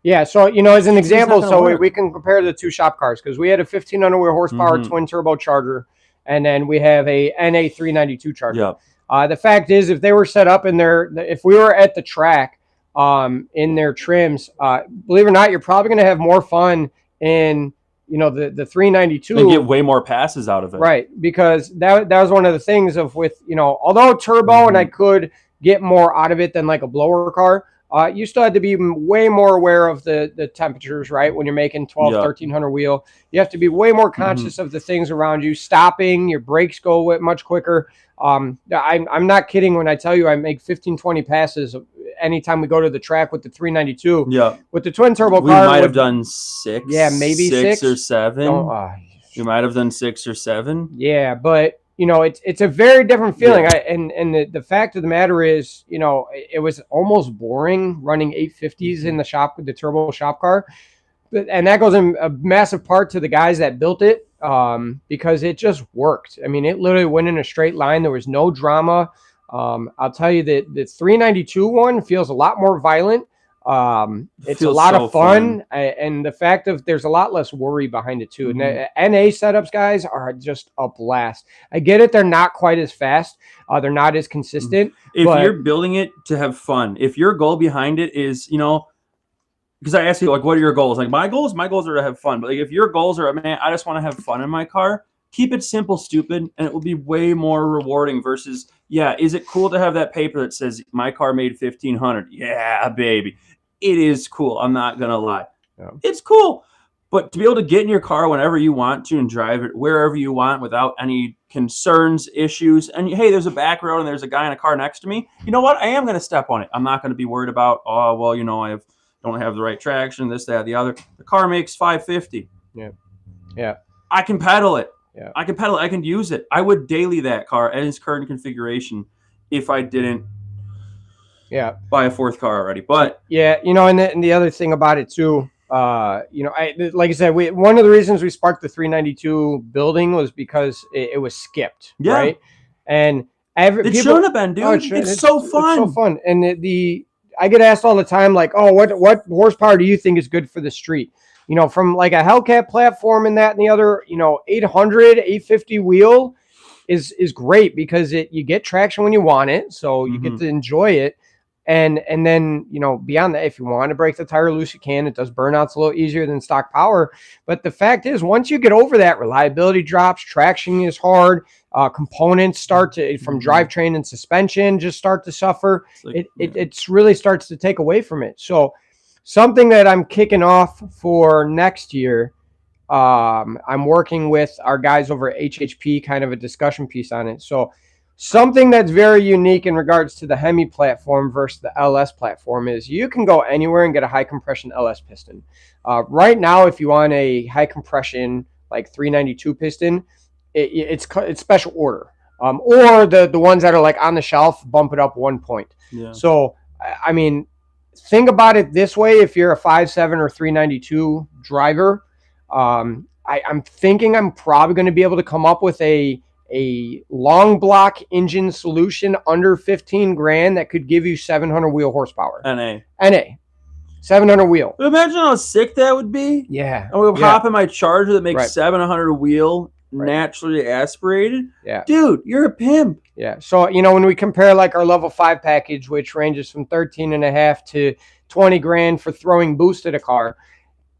yeah. So, you know, as an example, so work. we can compare the two shop cars because we had a 1,500 wheel horsepower twin turbo Charger, and then we have a NA 392 Charger. Yeah. The fact is, if they were set up in their, if we were at the track in their trims, believe it or not, you're probably going to have more fun in, you know, the 392. And get way more passes out of it. Right. Because that was one of the things of with, you know, although turbo and I could get more out of it than like a blower car, you still had to be way more aware of the temperatures, right? When you're making 12, 1,300 wheel, you have to be way more conscious of the things around you. Stopping, your brakes go much quicker. I'm not kidding when I tell you I make 15, 20 passes anytime we go to the track with the 392. Yeah. With the twin turbo car, we might have done 6. Yeah, maybe 6 or 7. You might have done 6 or 7. Yeah, but you know, it's a very different feeling. And the fact of the matter is, you know, it was almost boring running 850s in the shop with the turbo shop car. And that goes in a massive part to the guys that built it because it just worked. I mean, it literally went in a straight line. There was no drama. I'll tell you that the 392 one feels a lot more violent. It's a lot of fun. And the fact of there's a lot less worry behind it too. And the NA setups, guys, are just a blast. I get it. They're not quite as fast. They're not as consistent. If you're building it to have fun, if your goal behind it is, you know, because I ask you, like, what are your goals? Like, my goals are to have fun. But like, if your goals are, man, I just want to have fun in my car, keep it simple, stupid, and it will be way more rewarding versus, is it cool to have that paper that says my car made 1,500? Yeah, baby. It is cool. I'm not going to lie. Yeah. It's cool. But to be able to get in your car whenever you want to and drive it wherever you want without any concerns, issues, and hey, there's a back road and there's a guy in a car next to me, you know what? I am going to step on it. I'm not going to be worried about, oh, well, you know, don't have the right traction, this, that, the other. The car makes 550. Yeah. Yeah. I can pedal it. Yeah. I can pedal it. I can use it. I would daily that car at its current configuration if I didn't buy a fourth car already. But yeah, you know, and the other thing about it too, you know, like I said, one of the reasons we sparked the 392 building was because it was skipped, right? And it shouldn't have been, dude. It's so fun. It's so fun. And I get asked all the time, like, oh, what horsepower do you think is good for the street? You know, from like a Hellcat platform and that and the other, you know, 800, 850 wheel is great because you get traction when you want it. So you get to enjoy it. And then, you know, beyond that, if you want to break the tire loose, you can. It does burnouts a little easier than stock power. But the fact is, once you get over that, reliability drops, traction is hard, components start to, from drivetrain and suspension, just start to suffer. It really starts to take away from it. So something that I'm kicking off for next year, I'm working with our guys over at HHP, kind of a discussion piece on it. So something that's very unique in regards to the Hemi platform versus the LS platform is you can go anywhere and get a high compression LS piston. Right now, if you want a high compression like 392 piston, it's special order. Or the ones that are like on the shelf, bump it up 1 point. Yeah. So, I mean, think about it this way. If you're a 5.7 or 392 driver, I'm thinking I'm probably going to be able to come up with a long block engine solution under 15 grand that could give you 700 wheel horsepower. NA 700 wheel. Imagine how sick that would be. Yeah. I would hop in my Charger that makes 700 wheel naturally aspirated. Yeah. Dude, you're a pimp. Yeah. So, you know, when we compare like our level 5 package, which ranges from 13.5 to 20 grand for throwing boost at a car,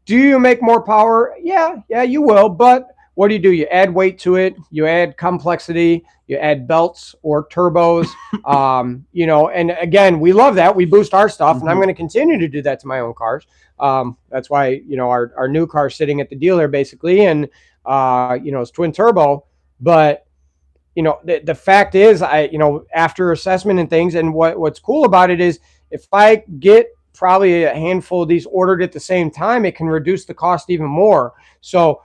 do you make more power? Yeah, you will. But what do? You add weight to it. You add complexity. You add belts or turbos. You know, and again, we love that. We boost our stuff, and I'm going to continue to do that to my own cars. That's why, you know, our new car sitting at the dealer basically, and you know, it's twin turbo. But the fact is, after assessment and things, and what's cool about it is if I get probably a handful of these ordered at the same time, it can reduce the cost even more. So,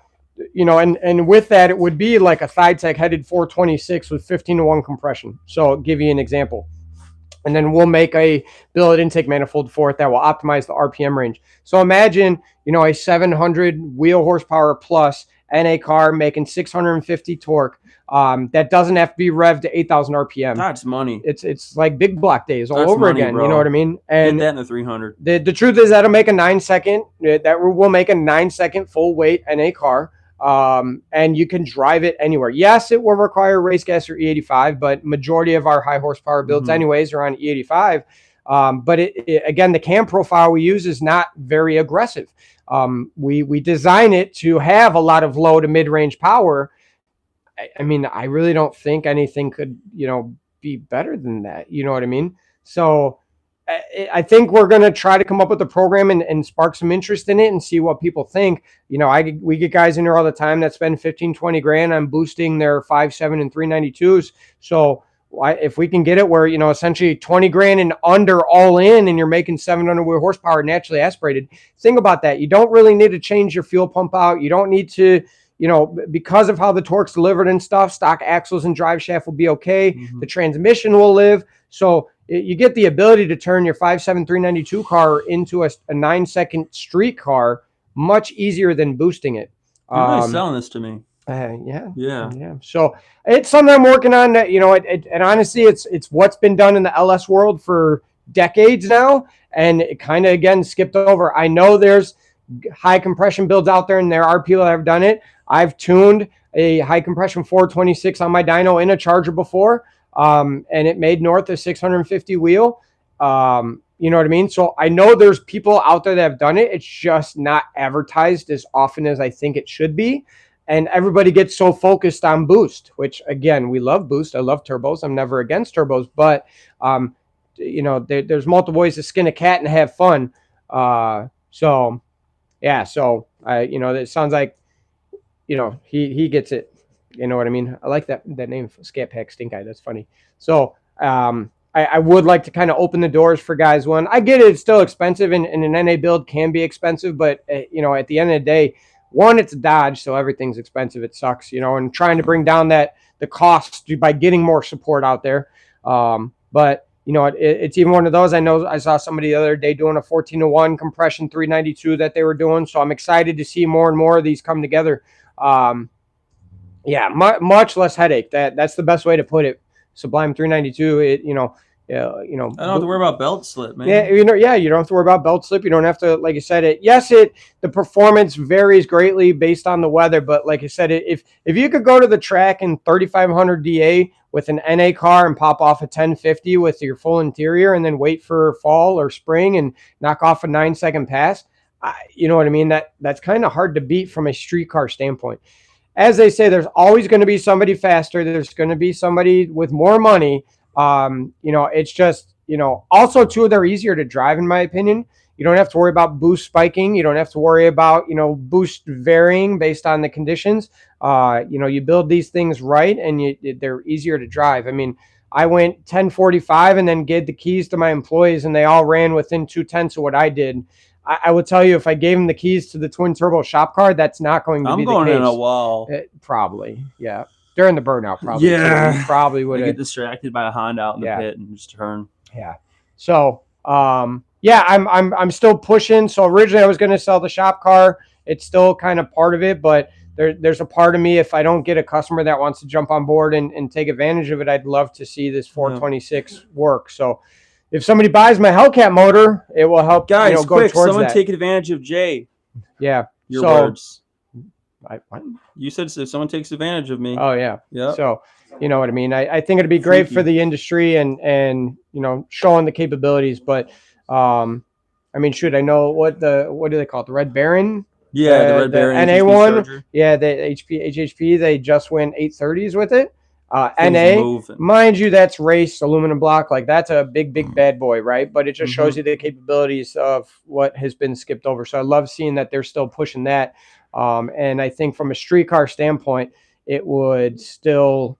and with that, it would be like a ThigTech headed 426 with 15-to-1 compression. So I'll give you an example. And then we'll make a billet intake manifold for it that will optimize the RPM range. So imagine, a 700 wheel horsepower plus NA car making 650 torque. That doesn't have to be revved to 8,000 RPM. That's money. It's like big block days all That's over money, again. bro. You know what I mean? Get And that in the 300. the truth is that'll make a 9-second. That will make a 9-second full weight NA car. And you can drive it anywhere. Yes, it will require race gas or E85, but majority of our high horsepower builds anyways are on E85. But again, the cam profile we use is not very aggressive. We design it to have a lot of low to mid-range power. I mean, I really don't think anything could, be better than that. You know what I mean? So I think we're going to try to come up with a program and spark some interest in it and see what people think. We get guys in there all the time that spend 15, 20 grand on boosting their 5.7 and 392s. So if we can get it where, essentially 20 grand and under all in, and you're making 700 wheel horsepower naturally aspirated, think about that. You don't really need to change your fuel pump out. You don't need to, because of how the torque's delivered and stuff, stock axles and drive shaft will be okay. The transmission will live. So you get the ability to turn your 5.7 392 car into a 9-second street car much easier than boosting it. You're really selling this to me. Yeah. So it's something I'm working on. That and honestly, it's what's been done in the LS world for decades now, and it kind of again skipped over. I know there's high compression builds out there, and there are people that have done it. I've tuned a high compression 426 on my dyno in a Charger before. And it made north of 650 wheel. You know what I mean? So I know there's people out there that have done it. It's just not advertised as often as I think it should be. And everybody gets so focused on boost, which again, we love boost. I love turbos. I'm never against turbos, but there's multiple ways to skin a cat and have fun. So it sounds like, he gets it. You know what I mean? I like that name, Scat Pack Stink Eye. That's funny. So I would like to kind of open the doors for guys. One, I get it. It's still expensive, and an NA build can be expensive. But, at the end of the day, one, it's a Dodge, so everything's expensive. It sucks, and trying to bring down the cost by getting more support out there. But, it's even one of those. I know I saw somebody the other day doing a 14-to-1 compression 392 that they were doing. So I'm excited to see more and more of these come together. Yeah, much less headache. That's the best way to put it. Sublime 392. I don't have to worry about belt slip, man. Yeah, you don't have to worry about belt slip. You don't have to, like you said, the performance varies greatly based on the weather. But like I said, if you could go to the track in 3,500 DA with an NA car and pop off a 1050 with your full interior, and then wait for fall or spring and knock off a 9-second pass, you know what I mean? That's kind of hard to beat from a street car standpoint. As they say, there's always going to be somebody faster. There's going to be somebody with more money. It's just, also too, they're easier to drive in my opinion. You don't have to worry about boost spiking. You don't have to worry about, boost varying based on the conditions. You build these things right, and they're easier to drive. I mean, I went 1045 and then gave the keys to my employees, and they all ran within 2/10 of what I did. I will tell you, if I gave him the keys to the twin turbo shop car, that's not going to be the case. I'm going in a wall. Probably, yeah. During the burnout, probably. Yeah. Probably would get distracted by a Honda out in the pit and just turn. Yeah. So, I'm still pushing. So originally I was going to sell the shop car. It's still kind of part of it, but there's a part of me, if I don't get a customer that wants to jump on board and take advantage of it, I'd love to see this 426 work. So, if somebody buys my Hellcat motor, it will help. Guys, go quick! towards Someone that. take advantage of Jay. Yeah, your words. What? You said if someone takes advantage of me. Oh yeah, yeah. So you know what I mean. I think it'd be great for the industry and showing the capabilities. But I know what do they call it? The Red Baron. Yeah, the Red Baron. NA one. Charger. Yeah, the HHP. They just went 830s with it. NA, mind you, that's race aluminum block. Like that's a big bad boy, right? But it just shows you the capabilities of what has been skipped over. So I love seeing that they're still pushing that. And I think from a street car standpoint, it would still,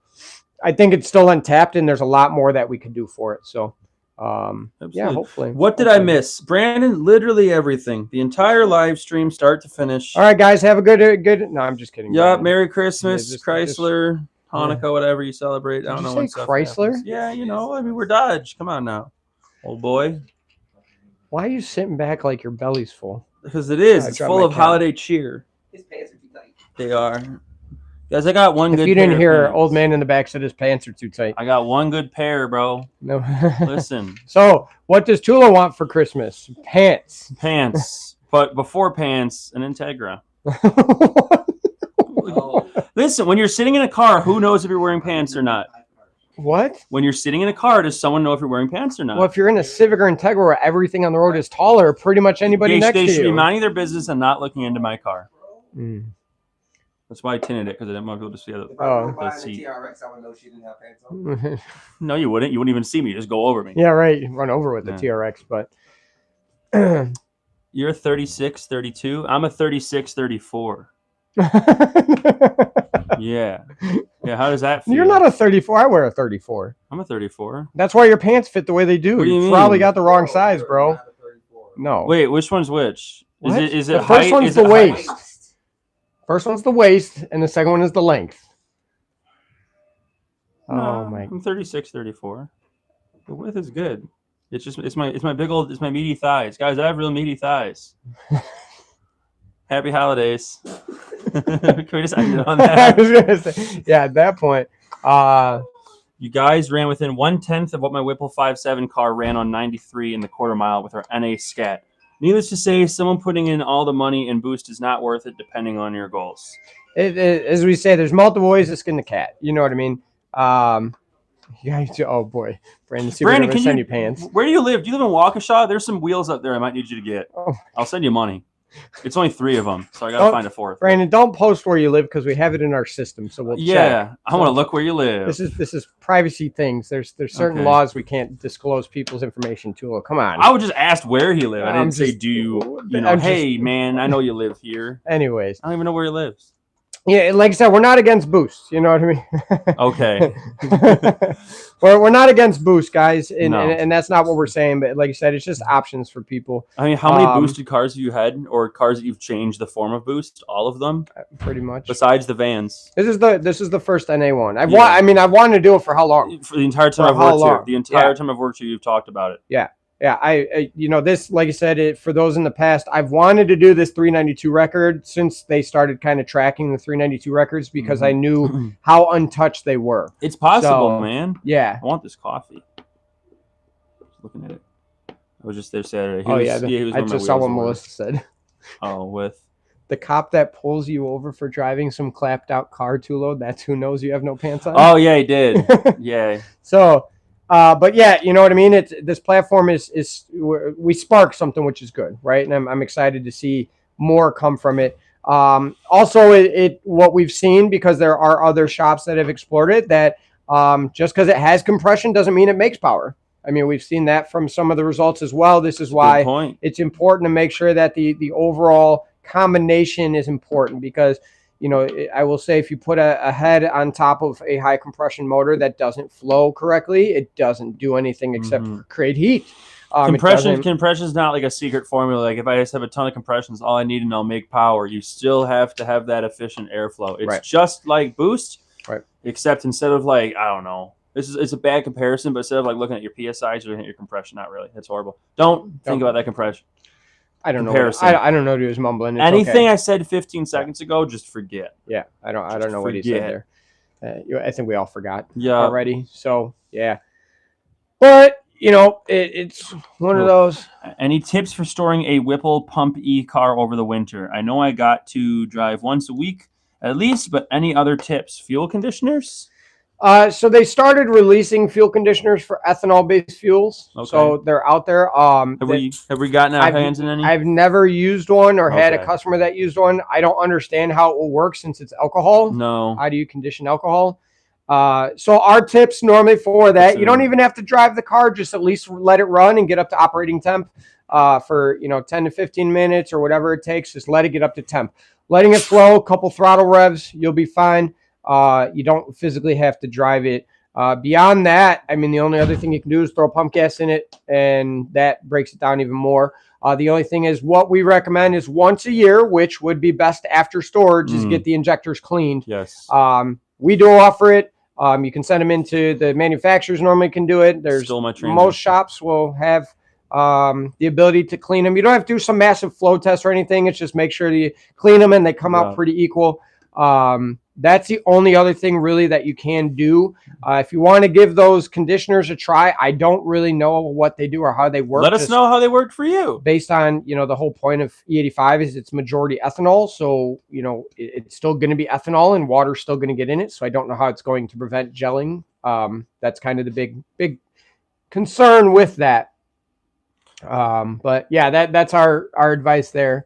I think it's still untapped, and there's a lot more that we could do for it. So, yeah, Absolutely. hopefully. What did I miss? Brandon, literally everything. The entire live stream, start to finish. All right, guys, have a good. No, I'm just kidding. Yeah, Brandon. Merry Christmas, Yeah, just- Chrysler, Hanukkah, whatever you celebrate. I don't Did you know say when stuff Chrysler? happens. Yeah, I mean, we're Dodge. Come on now, old boy. Why are you sitting back like your belly's full? Because it is. I It's dropped full my of cat. holiday cheer. His pants are too tight. They are. Guys, I got one If good you pair didn't of hear, pants. old man in the back said his pants are too tight. I got one good pair, bro. No. Listen, So, what does Tula want for Christmas? Pants. pants. But before pants, an Integra. Oh. Listen, when you're sitting in a car, who knows if you're wearing pants or not? What? When you're sitting in a car, does someone know if you're wearing pants or not? Well, if you're in a Civic or Integra where everything on the road is taller, pretty much anybody they, next they to should you. be minding their business and not looking into my car. Mm. That's why I tinted it, because I didn't want people to see the Oh. the seat. TRX, I would know she didn't have pants on. No, you wouldn't. You wouldn't even see me. Just go over me. Yeah, right. You run over with the Yeah. TRX, but You're a 36, 32. I'm a 36, 34. Yeah. Yeah, how does that feel? you're not a 34. I wear a 34. I'm a 34. That's why your pants fit the way they do. What do you You probably mean? got the wrong size, bro. No. Wait, which one's which? Is What? it is it The height? first one's is the it height? waist. First one's the waist, and the second one is the length. No, Oh my! I'm 36, 34. The width is good. It's my meaty thighs. Guys, I have real meaty thighs. Happy holidays. Can we just end it on I that? was gonna say, yeah. At that point, You guys ran within 1/10 of what my Whipple 5.7 car ran on 93 in the quarter mile with our NA scat. Needless to say, someone putting in all the money and boost is not worth it depending on your goals. as we say, there's multiple ways to skin the cat. You know what I mean? Yeah. Oh boy, Brandon. See, Brandon, we're can gonna send you, you pants. where do you live? Do you live in Waukesha? There's some wheels up there I might need you to get. Oh. I'll send you money. It's only 3 of them, so I got to Oh, find a 4th. Brandon, don't post where you live because we have it in our system, so we'll check. Yeah, I want to look where you live. This is privacy things. There's certain Okay. laws we can't disclose people's information to. Come on. I would just ask where he lived. I I'm didn't say, just- do you know, I'm hey, just- man, I know you live here. Anyways, I don't even know where he lives. yeah, like I said, we're not against boosts. You know what I mean? Okay. we're not against boost, guys, and, No. and that's not what we're saying. But like you said, it's just options for people, I mean, how many Um, boosted cars have you had, or cars that you've changed the form of boost? All of them, pretty much. besides the vans. This is the first NA one. Yeah. I've wanted to do it for how long? For the entire time For I've how worked here, long? the entire Yeah. time I've worked here, you've talked about it. Yeah, I this, like I said, for those in the past, I've wanted to do this 392 record since they started kind of tracking the 392 records because I knew how untouched they were. It's possible, So- man. Yeah. I want this coffee. Just looking at it. I was just there Saturday. He Oh was, yeah, he was I where my just saw wheels what were. Melissa said. Oh, with The cop that pulls you over for driving some clapped out car too low, that's who knows you have no pants on. oh yeah, he did. Yeah. So, but yeah, you know what I mean. This platform is we spark something which is good, right? And I'm excited to see more come from it. Also, what we've seen, because there are other shops that have explored it, that just because it has compression doesn't mean it makes power. I mean, we've seen that from some of the results as well. This is Good why point. it's important to make sure that the overall combination is important, because I will say, if you put a head on top of a high compression motor that doesn't flow correctly, it doesn't do anything except Mhm. for create heat. Compression's not like a secret formula. Like if I just have a ton of compressions, all I need and I'll make power. You still have to have that efficient airflow. It's Right. just like boost, Right. except instead of like, I don't know. It's a bad comparison, but instead of like looking at your PSIs, you're looking at your compression. Not really. That's horrible. Don't think about that compression. I don't know. Comparison. I don't know what he was mumbling. It's Anything okay. I said 15 seconds ago, just forget. Yeah, I don't Just know what he forget. said there. I think we all forgot Yeah. already. So yeah, but it's one of those. Any tips for storing a Whipple Pump E car over the winter? I know I got to drive once a week at least, but any other tips? Fuel conditioners? So they started releasing fuel conditioners for ethanol-based fuels. Okay. So they're out there. Have we gotten our I've- hands in any? I've never used one or had a Okay. customer that used one. I don't understand how it will work since it's alcohol. No. How do you condition alcohol? So our tips normally for that, you don't even have to drive the car, just at least let it run and get up to operating temp for 10 to 15 minutes or whatever it takes. Just let it get up to temp. Letting it flow, a couple throttle revs, you'll be fine. You don't physically have to drive it. Beyond that, I mean, the only other thing you can do is throw pump gas in it, and that breaks it down even more. The only thing is what we recommend is once a year, which would be best after storage, is get the injectors cleaned. Yes. We do offer it. You can send them into the manufacturers normally can do it. There's Still my Transit. most shops will have the ability to clean them. You don't have to do some massive flow test or anything. It's just make sure that you clean them and they come out pretty equal. That's the only other thing really that you can do. If you want to give those conditioners a try, I don't really know what they do or how they work. Let us know how they work for you. Based on, the whole point of E85 is it's majority ethanol. So, it's still going to be ethanol and water's still going to get in it. So I don't know how it's going to prevent gelling. That's kind of the big concern with that. But yeah, that's our advice there.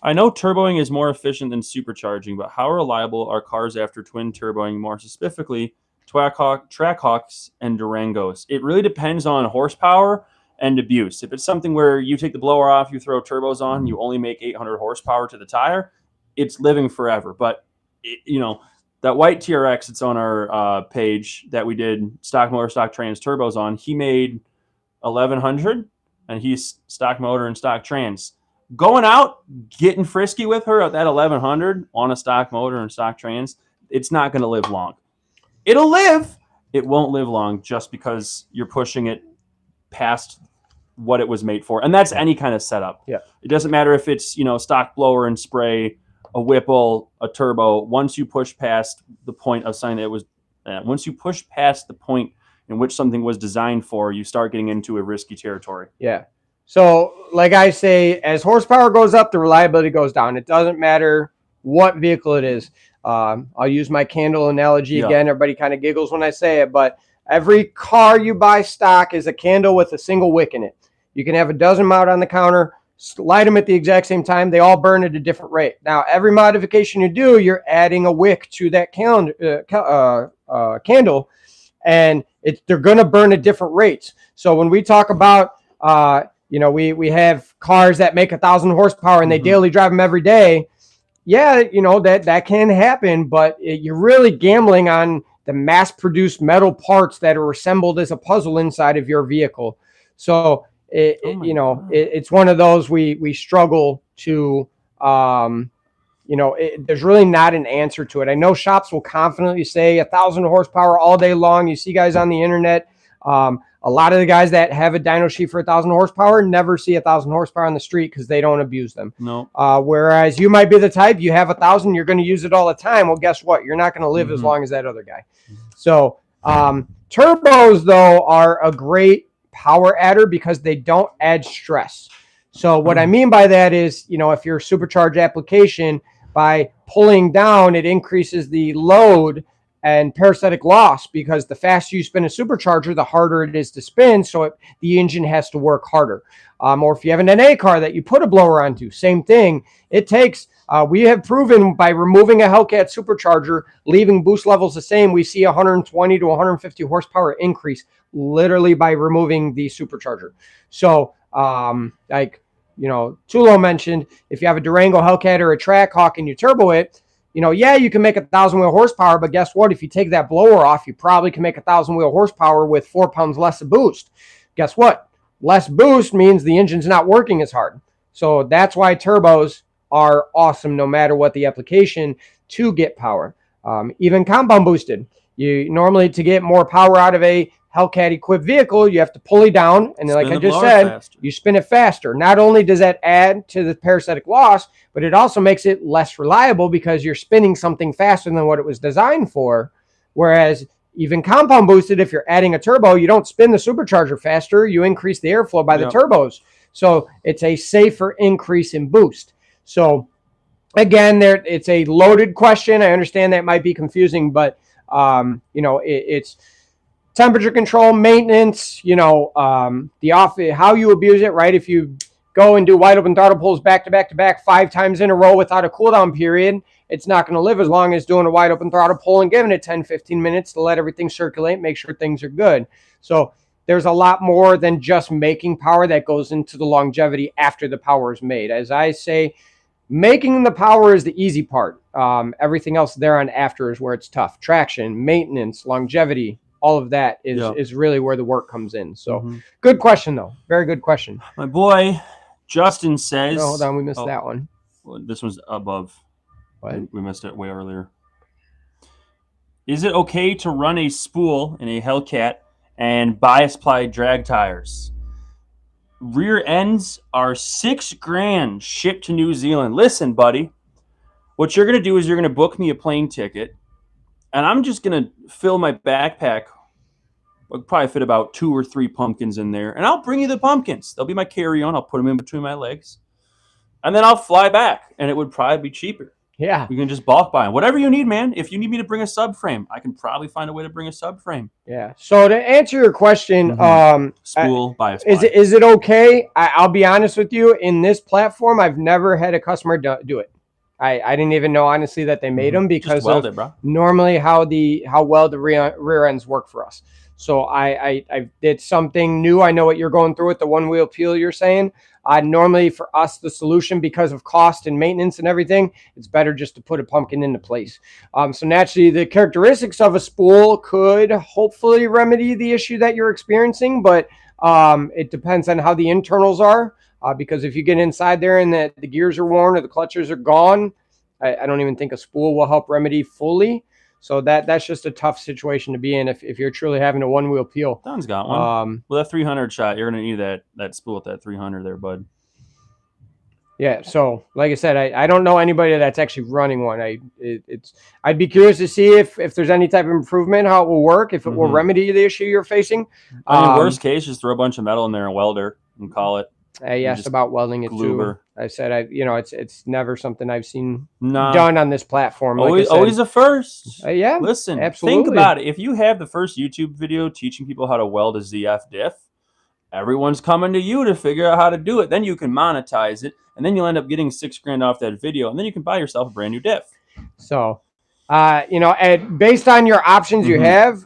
I know turboing is more efficient than supercharging, but how reliable are cars after twin turboing, more specifically Trackhawks and Durangos? It really depends on horsepower and abuse. If it's something where you take the blower off, you throw turbos on, you only make 800 horsepower to the tire, it's living forever. But, that white TRX that's on our page that we did stock motor, stock trans turbos on, he made 1100, and he's stock motor and stock trans. Going out, getting frisky with her at that 1100 on a stock motor and stock trans, it's not going to live long. It'll live. It won't live long just because you're pushing it past what it was made for. And that's any kind of setup. Yeah. It doesn't matter if it's, stock blower and spray, a Whipple, a turbo. Once you push past the point of something that was, once you push past the point in which something was designed for, you start getting into a risky territory. Yeah. So, like I say, as horsepower goes up, the reliability goes down. It doesn't matter what vehicle it is. I'll use my candle analogy again. Everybody kind of giggles when I say it, but every car you buy stock is a candle with a single wick in it. You can have a dozen out on the counter, light them at the exact same time. They all burn at a different rate. Now, every modification you do, you're adding a wick to that candle, and they're going to burn at different rates. So when we talk about we have cars that make 1,000 horsepower and they daily drive them every day. Yeah, that can happen, but you're really gambling on the mass-produced metal parts that are assembled as a puzzle inside of your vehicle. So, it's one of those we struggle to, there's really not an answer to it. I know shops will confidently say 1,000 horsepower all day long. You see guys on the internet. A lot of the guys that have a dyno sheet for 1,000 horsepower never see 1,000 horsepower on the street because they don't abuse them. No. Whereas you might be the type, you have 1,000, you're going to use it all the time. Well, guess what? You're not going to live as long as that other guy. So turbos, though, are a great power adder because they don't add stress. So what I mean by that is, if you're a supercharged application, by pulling down, it increases the load and parasitic loss because the faster you spin a supercharger, the harder it is to spin. So the engine has to work harder. Or if you have an NA car that you put a blower onto, same thing. It takes, we have proven by removing a Hellcat supercharger, leaving boost levels the same, we see 120 to 150 horsepower increase literally by removing the supercharger. So Tulo mentioned, if you have a Durango Hellcat or a Trackhawk and you turbo it, you can make 1,000 wheel horsepower, but guess what? If you take that blower off, you probably can make 1,000 wheel horsepower with 4 pounds less of boost. Guess what? Less boost means the engine's not working as hard. So that's why turbos are awesome no matter what the application to get power. Even compound boosted. You normally, to get more power out of a Hellcat equipped vehicle, you have to pulley down, and like I just said, you spin it faster. Not only does that add to the parasitic loss, but it also makes it less reliable because you're spinning something faster than what it was designed for. Whereas even compound boosted, if you're adding a turbo, you don't spin the supercharger faster, you increase the airflow by the turbos. So it's a safer increase in boost. So again, it's a loaded question. I understand that might be confusing, but it's temperature control, maintenance, how you abuse it, right? If you go and do wide open throttle pulls back to back to back 5 times in a row without a cooldown period, it's not going to live as long as doing a wide open throttle pull and giving it 10, 15 minutes to let everything circulate, make sure things are good. So there's a lot more than just making power that goes into the longevity after the power is made. As I say, making the power is the easy part. Everything else there on after is where it's tough. Traction, maintenance, longevity, all of that is really where the work comes in. So good question, though. Very good question. My boy Justin says. No, hold on, we missed that one. Well, this one's above. What? We missed it way earlier. Is it okay to run a spool in a Hellcat and bias ply drag tires? Rear ends are $6,000 shipped to New Zealand. Listen, buddy, what you're going to do is you're going to book me a plane ticket, and I'm just going to fill my backpack. I'll probably fit about 2 or 3 pumpkins in there, and I'll bring you the pumpkins. They'll be my carry-on. I'll put them in between my legs, and then I'll fly back, and it would probably be cheaper. Yeah. You can just bulk buy them. Whatever you need, man. If you need me to bring a subframe, I can probably find a way to bring a subframe. Yeah. So to answer your question, Spool, bias is it okay? I'll be honest with you. In this platform, I've never had a customer do it. I didn't even know, honestly, that they made them because just weld it, bro. Normally how well the rear ends work for us. So I did something new. I know what you're going through with the one wheel peel you're saying. Normally for us, the solution, because of cost and maintenance and everything, it's better just to put a pumpkin into place. So naturally, the characteristics of a spool could hopefully remedy the issue that you're experiencing, but it depends on how the internals are. Because if you get inside there and the gears are worn or the clutches are gone, I don't even think a spool will help remedy fully. So that's just a tough situation to be in if you're truly having a one wheel peel. Don's got one. With that 300 shot, you're gonna need that spool with that 300 there, bud. Yeah. So like I said, I don't know anybody that's actually running one. I'd be curious to see if there's any type of improvement, how it will work, if it will remedy the issue you're facing. I mean, worst case, just throw a bunch of metal in there and weld her and call it. I asked about welding it too. I said, it's never something I've seen done on this platform. Like always a first. Yeah, listen, absolutely. Think about it. If you have the first YouTube video teaching people how to weld a ZF diff, everyone's coming to you to figure out how to do it. Then you can monetize it, and then you'll end up getting $6,000 off that video, and then you can buy yourself a brand new diff. So, and based on your options you have,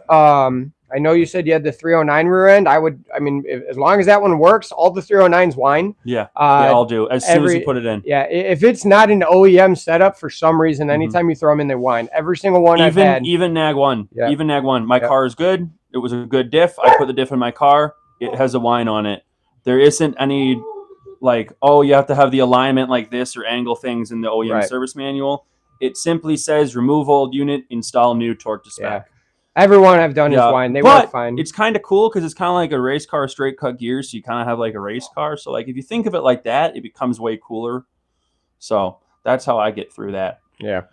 I know you said you had the 309 rear end. As long as that one works, all the 309s whine. Yeah, they all do. As soon as you put it in. Yeah, if it's not an OEM setup for some reason, anytime you throw them in, they whine. Every single one I've had. Even Nag 1. Yeah. Even Nag 1. My car is good. It was a good diff. I put the diff in my car. It has a whine on it. There isn't any, you have to have the alignment like this or angle things in the OEM service manual. It simply says remove old unit, install new torque to spec. Yeah. Everyone I've done is whine. They work fine. It's kind of cool because it's kind of like a race car straight cut gears. So you kind of have like a race car. So if you think of it like that, it becomes way cooler. So that's how I get through that. Yeah.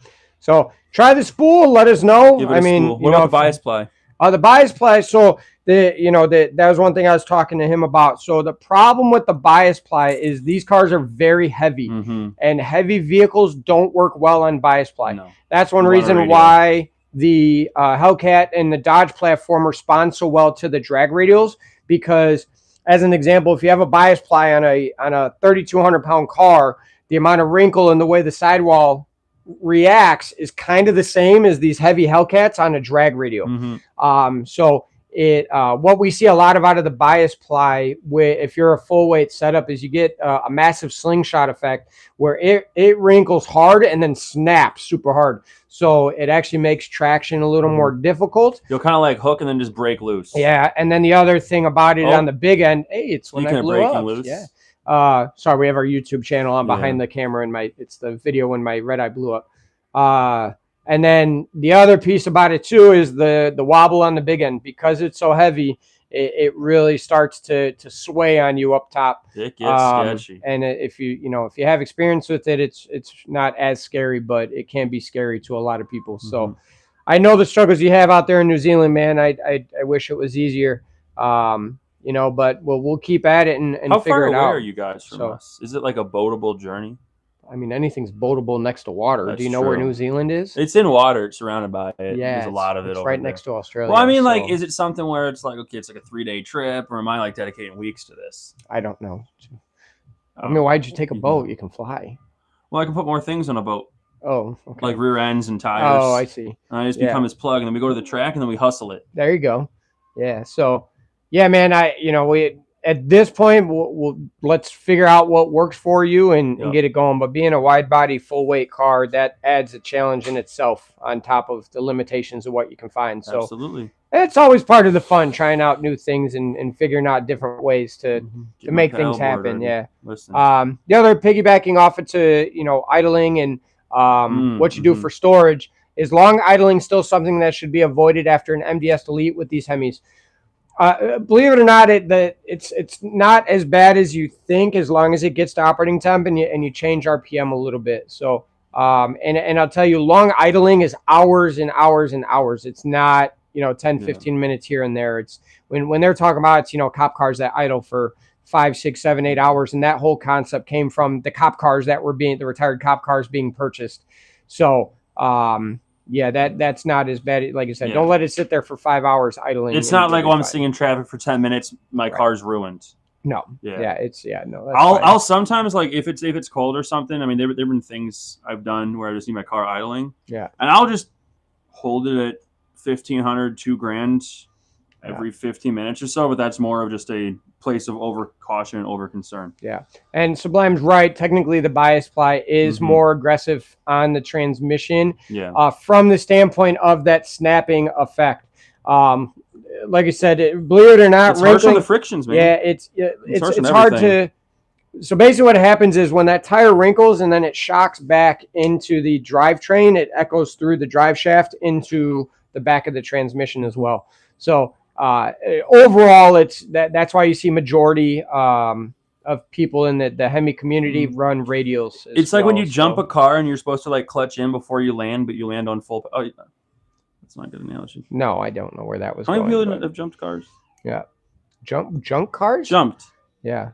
So try the spool. Let us know. What about the bias ply? The bias ply. So that was one thing I was talking to him about. So the problem with the bias ply is these cars are very heavy, and heavy vehicles don't work well on bias ply. No. That's one reason why the Hellcat and the Dodge platform respond so well to the drag radials, because as an example, if you have a bias ply on a 3,200 pound car, the amount of wrinkle and the way the sidewall reacts is kind of the same as these heavy Hellcats on a drag radial. So what we see a lot of out of the bias ply, if you're a full weight setup, is you get a massive slingshot effect where it wrinkles hard and then snaps super hard. So it actually makes traction a little more difficult. You'll kind of hook and then just break loose. Yeah, and then the other thing about it on the big end, it's when I blew up. Loose. Yeah. Sorry, we have our YouTube channel on behind the camera, and it's the video when my red eye blew up. And then the other piece about it too is the wobble on the big end, because it's so heavy. It really starts to sway on you up top. It gets sketchy. And if you have experience with it, it's not as scary, but it can be scary to a lot of people. So I know the struggles you have out there in New Zealand, man. I wish it was easier. But we'll keep at it and figure it out. How far away are you guys from us? Is it like a boatable journey? I mean, anything's boatable next to water. That's Do you know where New Zealand is? It's in water. It's surrounded by it. Yeah, there's a lot of it it's over right there. next to Australia. Well, I mean, is it something where it's okay, it's like a 3-day trip, or am I dedicating weeks to this? I don't know. I mean, why'd you take a boat? You can fly. Well, I can put more things on a boat. Oh, okay. Like rear ends and tires. Oh, I see. And I just become his plug, and then we go to the track, and then we hustle it. There you go. Yeah. So, yeah, man. at this point, let's figure out what works for you and get it going. But being a wide body, full weight car, that adds a challenge in itself on top of the limitations of what you can find. So Absolutely. it's always part of the fun, trying out new things and figuring out different ways to make things happen. Yeah. Listen. The other piggybacking off it to, idling and what you do for storage is long idling still something that should be avoided after an MDS delete with these Hemis. Believe it or not, it's not as bad as you think as long as it gets to operating temp and you change RPM a little bit. So, and I'll tell you, long idling is hours and hours and hours. It's not, 10, 15 minutes here and there. It's when they're talking about, it's, cop cars that idle for 5, 6, 7, 8 hours. And that whole concept came from the cop cars that were the retired cop cars being purchased. So, yeah, that's not as bad. Like I said, don't let it sit there for 5 hours idling. It's not like, I'm sitting in traffic for 10 minutes, my car's ruined. No. Yeah. No. I'll sometimes, like, if it's cold or something. I mean, there've been things I've done where I just need my car idling. Yeah. And I'll just hold it at $1,500, $2,000 every 15 minutes or so. But that's more of just a place of over caution and over concern. Yeah. And Sublime's right. Technically, the bias ply is more aggressive on the transmission. Yeah. From the standpoint of that snapping effect. Like I said, believe it or not, it's harsh on the frictions, man. Yeah, it's hard to. So basically, what happens is when that tire wrinkles and then it shocks back into the drivetrain, it echoes through the drive shaft into the back of the transmission as well. So overall, that's why you see majority of people in the Hemi community run radials. It's like when you jump a car and you're supposed to like clutch in before you land, but you land on full. Oh, that's not a good analogy. No, I don't know where that was. How many people have jumped cars? Yeah, junk cars. Jumped. Yeah.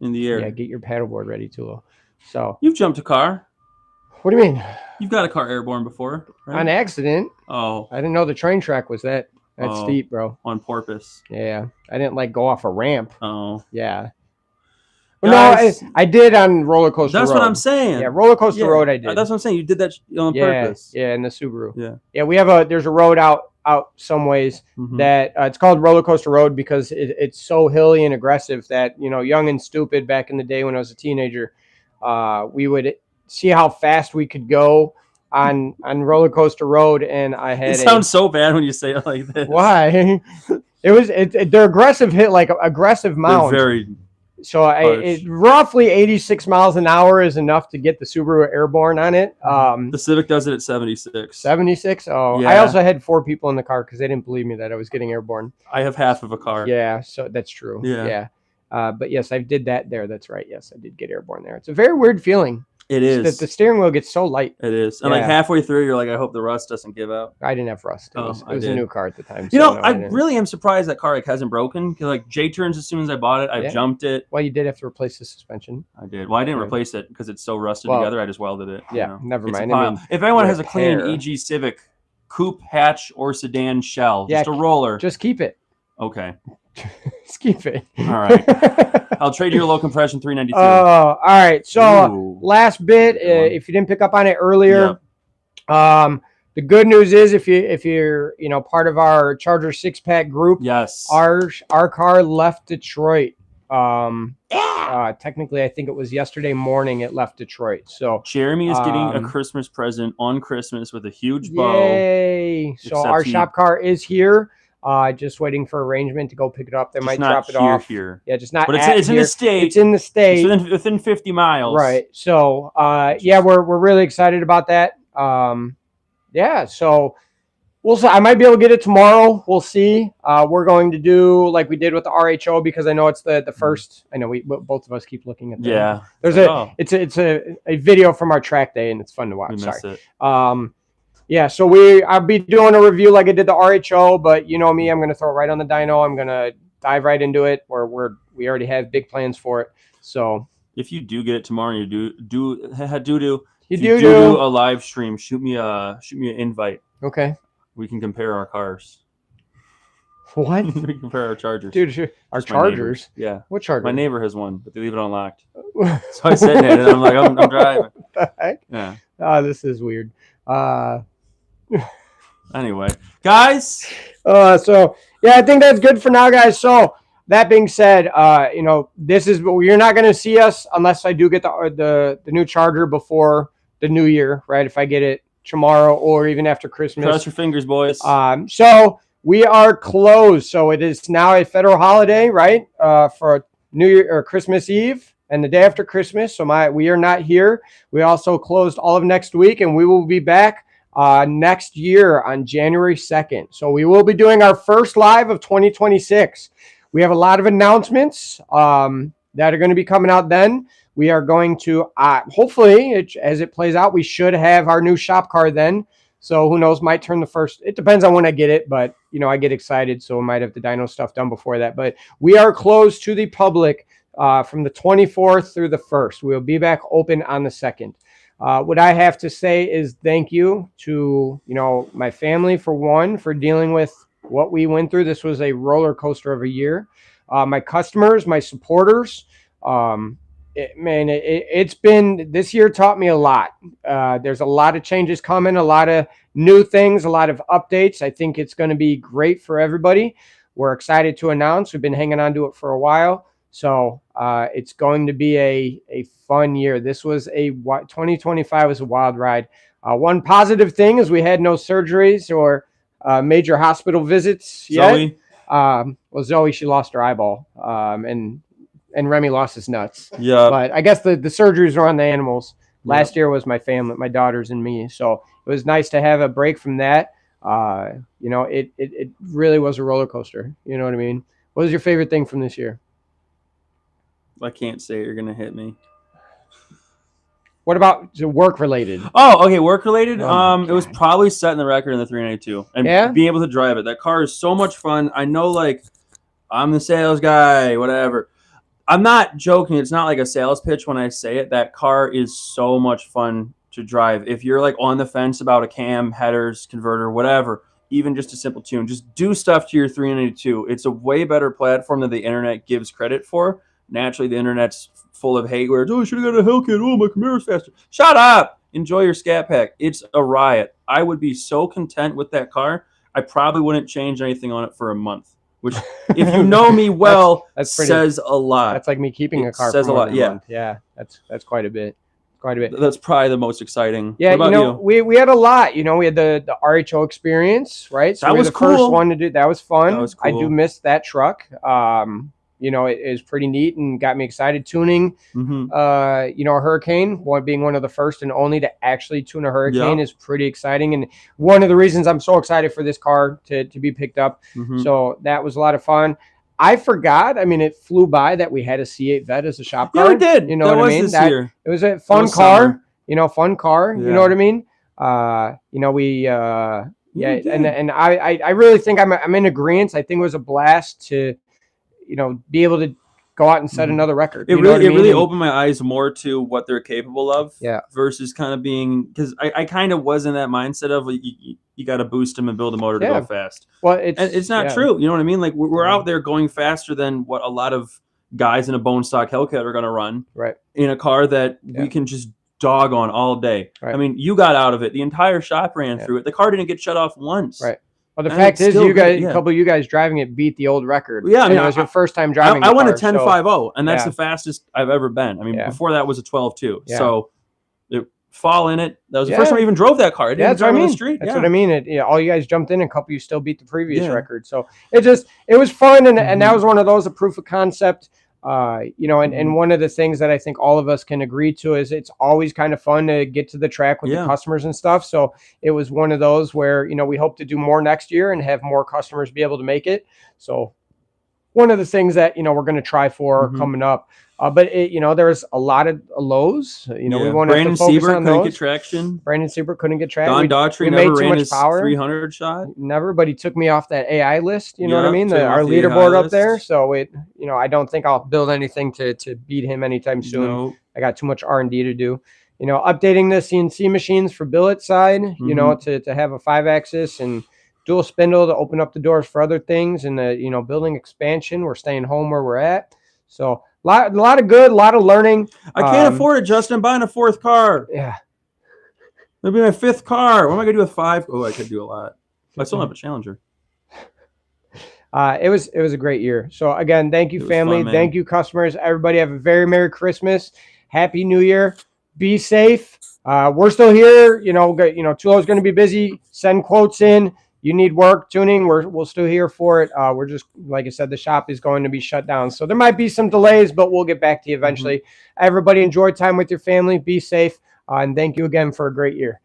In the air. Yeah, get your paddleboard ready, Tulo. So you've jumped a car. What do you mean? You've got a car airborne before, right? On accident. Oh. I didn't know the train track was that steep, bro. On porpoise. Yeah. I didn't go off a ramp. Oh. Yeah. Guys, no, I did on Roller Coaster Road. That's what I'm saying. Yeah, Roller Coaster Road I did. That's what I'm saying. You did that on purpose. Yeah, in the Subaru. Yeah. Yeah, we have there's a road out some ways that it's called Roller Coaster Road because it's so hilly and aggressive that, young and stupid back in the day when I was a teenager, we would see how fast we could go on Roller Coaster Road, and I had. It sounds so bad when you say it like this. Why? They're aggressive aggressive mounts. They're very. So roughly 86 miles an hour is enough to get the Subaru airborne on it. The Civic does it at 76. 76? Oh, yeah. I also had 4 people in the car because they didn't believe me that I was getting airborne. I have half of a car. Yeah, so that's true. Yeah. But yes, I did that there. That's right. Yes, I did get airborne there. It's a very weird feeling. It is. The steering wheel gets so light. It is. And like halfway through, you're like, I hope the rust doesn't give out. I didn't have rust. It was a new car at the time. I really am surprised that car hasn't broken. Because like J-turns, as soon as I bought it, I jumped it. Well, you did have to replace the suspension. I did. Well, I didn't replace it because it's so rusted together. I just welded it. Yeah, never mind. If anyone has a clean EG Civic coupe, hatch, or sedan shell, just a roller. Just keep it. Okay. Just keep it. All right. I'll trade you a low compression 392. All right. So last bit, if you didn't pick up on it earlier, the good news is if you're part of our Charger 6-pack group, yes, our car left Detroit. Technically, I think it was yesterday morning it left Detroit. So Jeremy is getting a Christmas present on Christmas with a huge bow. Yay! So our shop car is here. Just waiting for arrangement to go pick it up. They might drop it off here. Yeah, just not. But it's in the state. It's in the state. It's within 50 miles. Right. So we're really excited about that. So we'll see. I might be able to get it tomorrow. We'll see. We're going to do like we did with the RHO because I know it's the first. I know we both of us keep looking at that. Yeah. There's it's a video from our track day and it's fun to watch. We miss it. Yeah, so I'll be doing a review like I did the RHO, but you know me, I'm going to throw it right on the dyno. I'm going to dive right into it where we already have big plans for it. So if you do get it tomorrow and you do a live stream, shoot me an invite. Okay. We can compare our cars. What? We can compare our Chargers. Dude, our Chargers? Yeah. What Charger? My neighbor has one, but they leave it unlocked. So I sit in it and I'm like, I'm driving. What the heck? Yeah. Oh, this is weird. Anyway, guys. I think that's good for now, guys. So that being said, this is you're not going to see us unless I do get the new Charger before the new year, right? If I get it tomorrow or even after Christmas. Cross your fingers, boys. So we are closed. So it is now a federal holiday, right? For New Year or Christmas Eve and the day after Christmas. So we are not here. We also closed all of next week, and we will be back next year on January 2nd. So we will be doing our first live of 2026. We have a lot of announcements that are going to be coming out then. We are going to, hopefully, as it plays out, we should have our new shop car then. So who knows, might turn the first. It depends on when I get it, but, I get excited, so I might have the dyno stuff done before that. But we are closed to the public from the 24th through the 1st. We'll be back open on the 2nd. What I have to say is thank you to, my family, for one, for dealing with what we went through. This was a roller coaster of a year. My customers, my supporters, it's been, this year taught me a lot. There's a lot of changes coming, a lot of new things, a lot of updates. I think it's going to be great for everybody. We're excited to announce. We've been hanging on to it for a while. So it's going to be a fun year. This was 2025 was a wild ride. One positive thing is we had no surgeries or major hospital visits yet. Zoe, she lost her eyeball, and Remy lost his nuts. Yeah. But I guess the surgeries are on the animals. Last year was my family, my daughters and me. So it was nice to have a break from that. It really was a roller coaster. You know what I mean? What was your favorite thing from this year? I can't say it. You're going to hit me. What about work related? Oh, okay. Work related. It was probably setting the record in the 392 and being able to drive it. That car is so much fun. I know, I'm the sales guy, whatever. I'm not joking. It's not like a sales pitch when I say it. That car is so much fun to drive. If you're on the fence about a cam, headers, converter, whatever, even just a simple tune, just do stuff to your 392. It's a way better platform than the internet gives credit for. Naturally, the internet's full of hate where it's, I should have got a Hellcat. Oh, my Camaro's faster. Shut up. Enjoy your Scat Pack. It's a riot. I would be so content with that car. I probably wouldn't change anything on it for a month, which, if you know me well, that's says a lot. That's like me keeping a car. Says a lot. Yeah. Month. Yeah. That's quite a bit. Quite a bit. That's probably the most exciting. Yeah. What about you? We had a lot. We had the RHO experience, right? So that was the cool. First one to do. That was fun. That was cool. I do miss that truck. It is pretty neat and got me excited. Tuning, a Hurricane, being one of the first and only to actually tune a Hurricane is pretty exciting. And one of the reasons I'm so excited for this car to be picked up. So that was a lot of fun. I forgot. It flew by that we had a C8 Vet as a shop car. Yeah, we did. You know what I mean? Year. It was a fun car. Fun car. Yeah. You know what I mean? And I really think I'm in agreement. I think it was a blast to be able to go out and set another record. It really opened my eyes more to what they're capable of. Yeah. Versus kind of being, because I kind of was in that mindset of you got to boost them and build a motor to go fast. Well, it's not true. You know what I mean? We're out there going faster than what a lot of guys in a bone stock Hellcat are going to run. Right. In a car that we can just dog on all day. Right. You got out of it. The entire shop ran through it. The car didn't get shut off once. Right. Well, the fact is, you guys, a couple of you guys driving it beat the old record. Yeah, it was your first time driving. I went a 10.50, and that's the fastest I've ever been. Before that was a 12.2. Yeah. So, fall in it. That was the first time I even drove that car. I didn't drive on the street. That's what I mean. All you guys jumped in, and a couple of you still beat the previous record. So it was fun, and that was one of those, a proof of concept. And one of the things that I think all of us can agree to is it's always kind of fun to get to the track with the customers and stuff. So it was one of those where, we hope to do more next year and have more customers be able to make it. So one of the things that, we're going to try for coming up. But there's a lot of lows. We want to focus on those. Couldn't get traction. Brandon Siebert couldn't get traction. Don Daughtry never ran his 300 shot. Never, but he took me off that AI list. You know what I mean? Our leaderboard up there. So I don't think I'll build anything to beat him anytime soon. No. I got too much R&D to do. Updating the CNC machines for billet side. To have a 5-axis and dual spindle to open up the doors for other things, and building expansion. We're staying home where we're at. So a lot of good, a lot of learning. I can't afford it, Justin. I'm buying a 4th car. Yeah. It'll be my 5th car. What am I going to do with 5? Oh, I could do a lot. I still have a Challenger. It was a great year. So again, thank you, It was family. fun, man. Thank you, customers. Everybody have a very Merry Christmas, Happy New Year. Be safe. We're still here. Tulo's going to be busy. Send quotes in. You need work tuning. We'll still here for it. We're just, like I said, the shop is going to be shut down, so there might be some delays, but we'll get back to you eventually. Everybody enjoy time with your family. Be safe, and thank you again for a great year.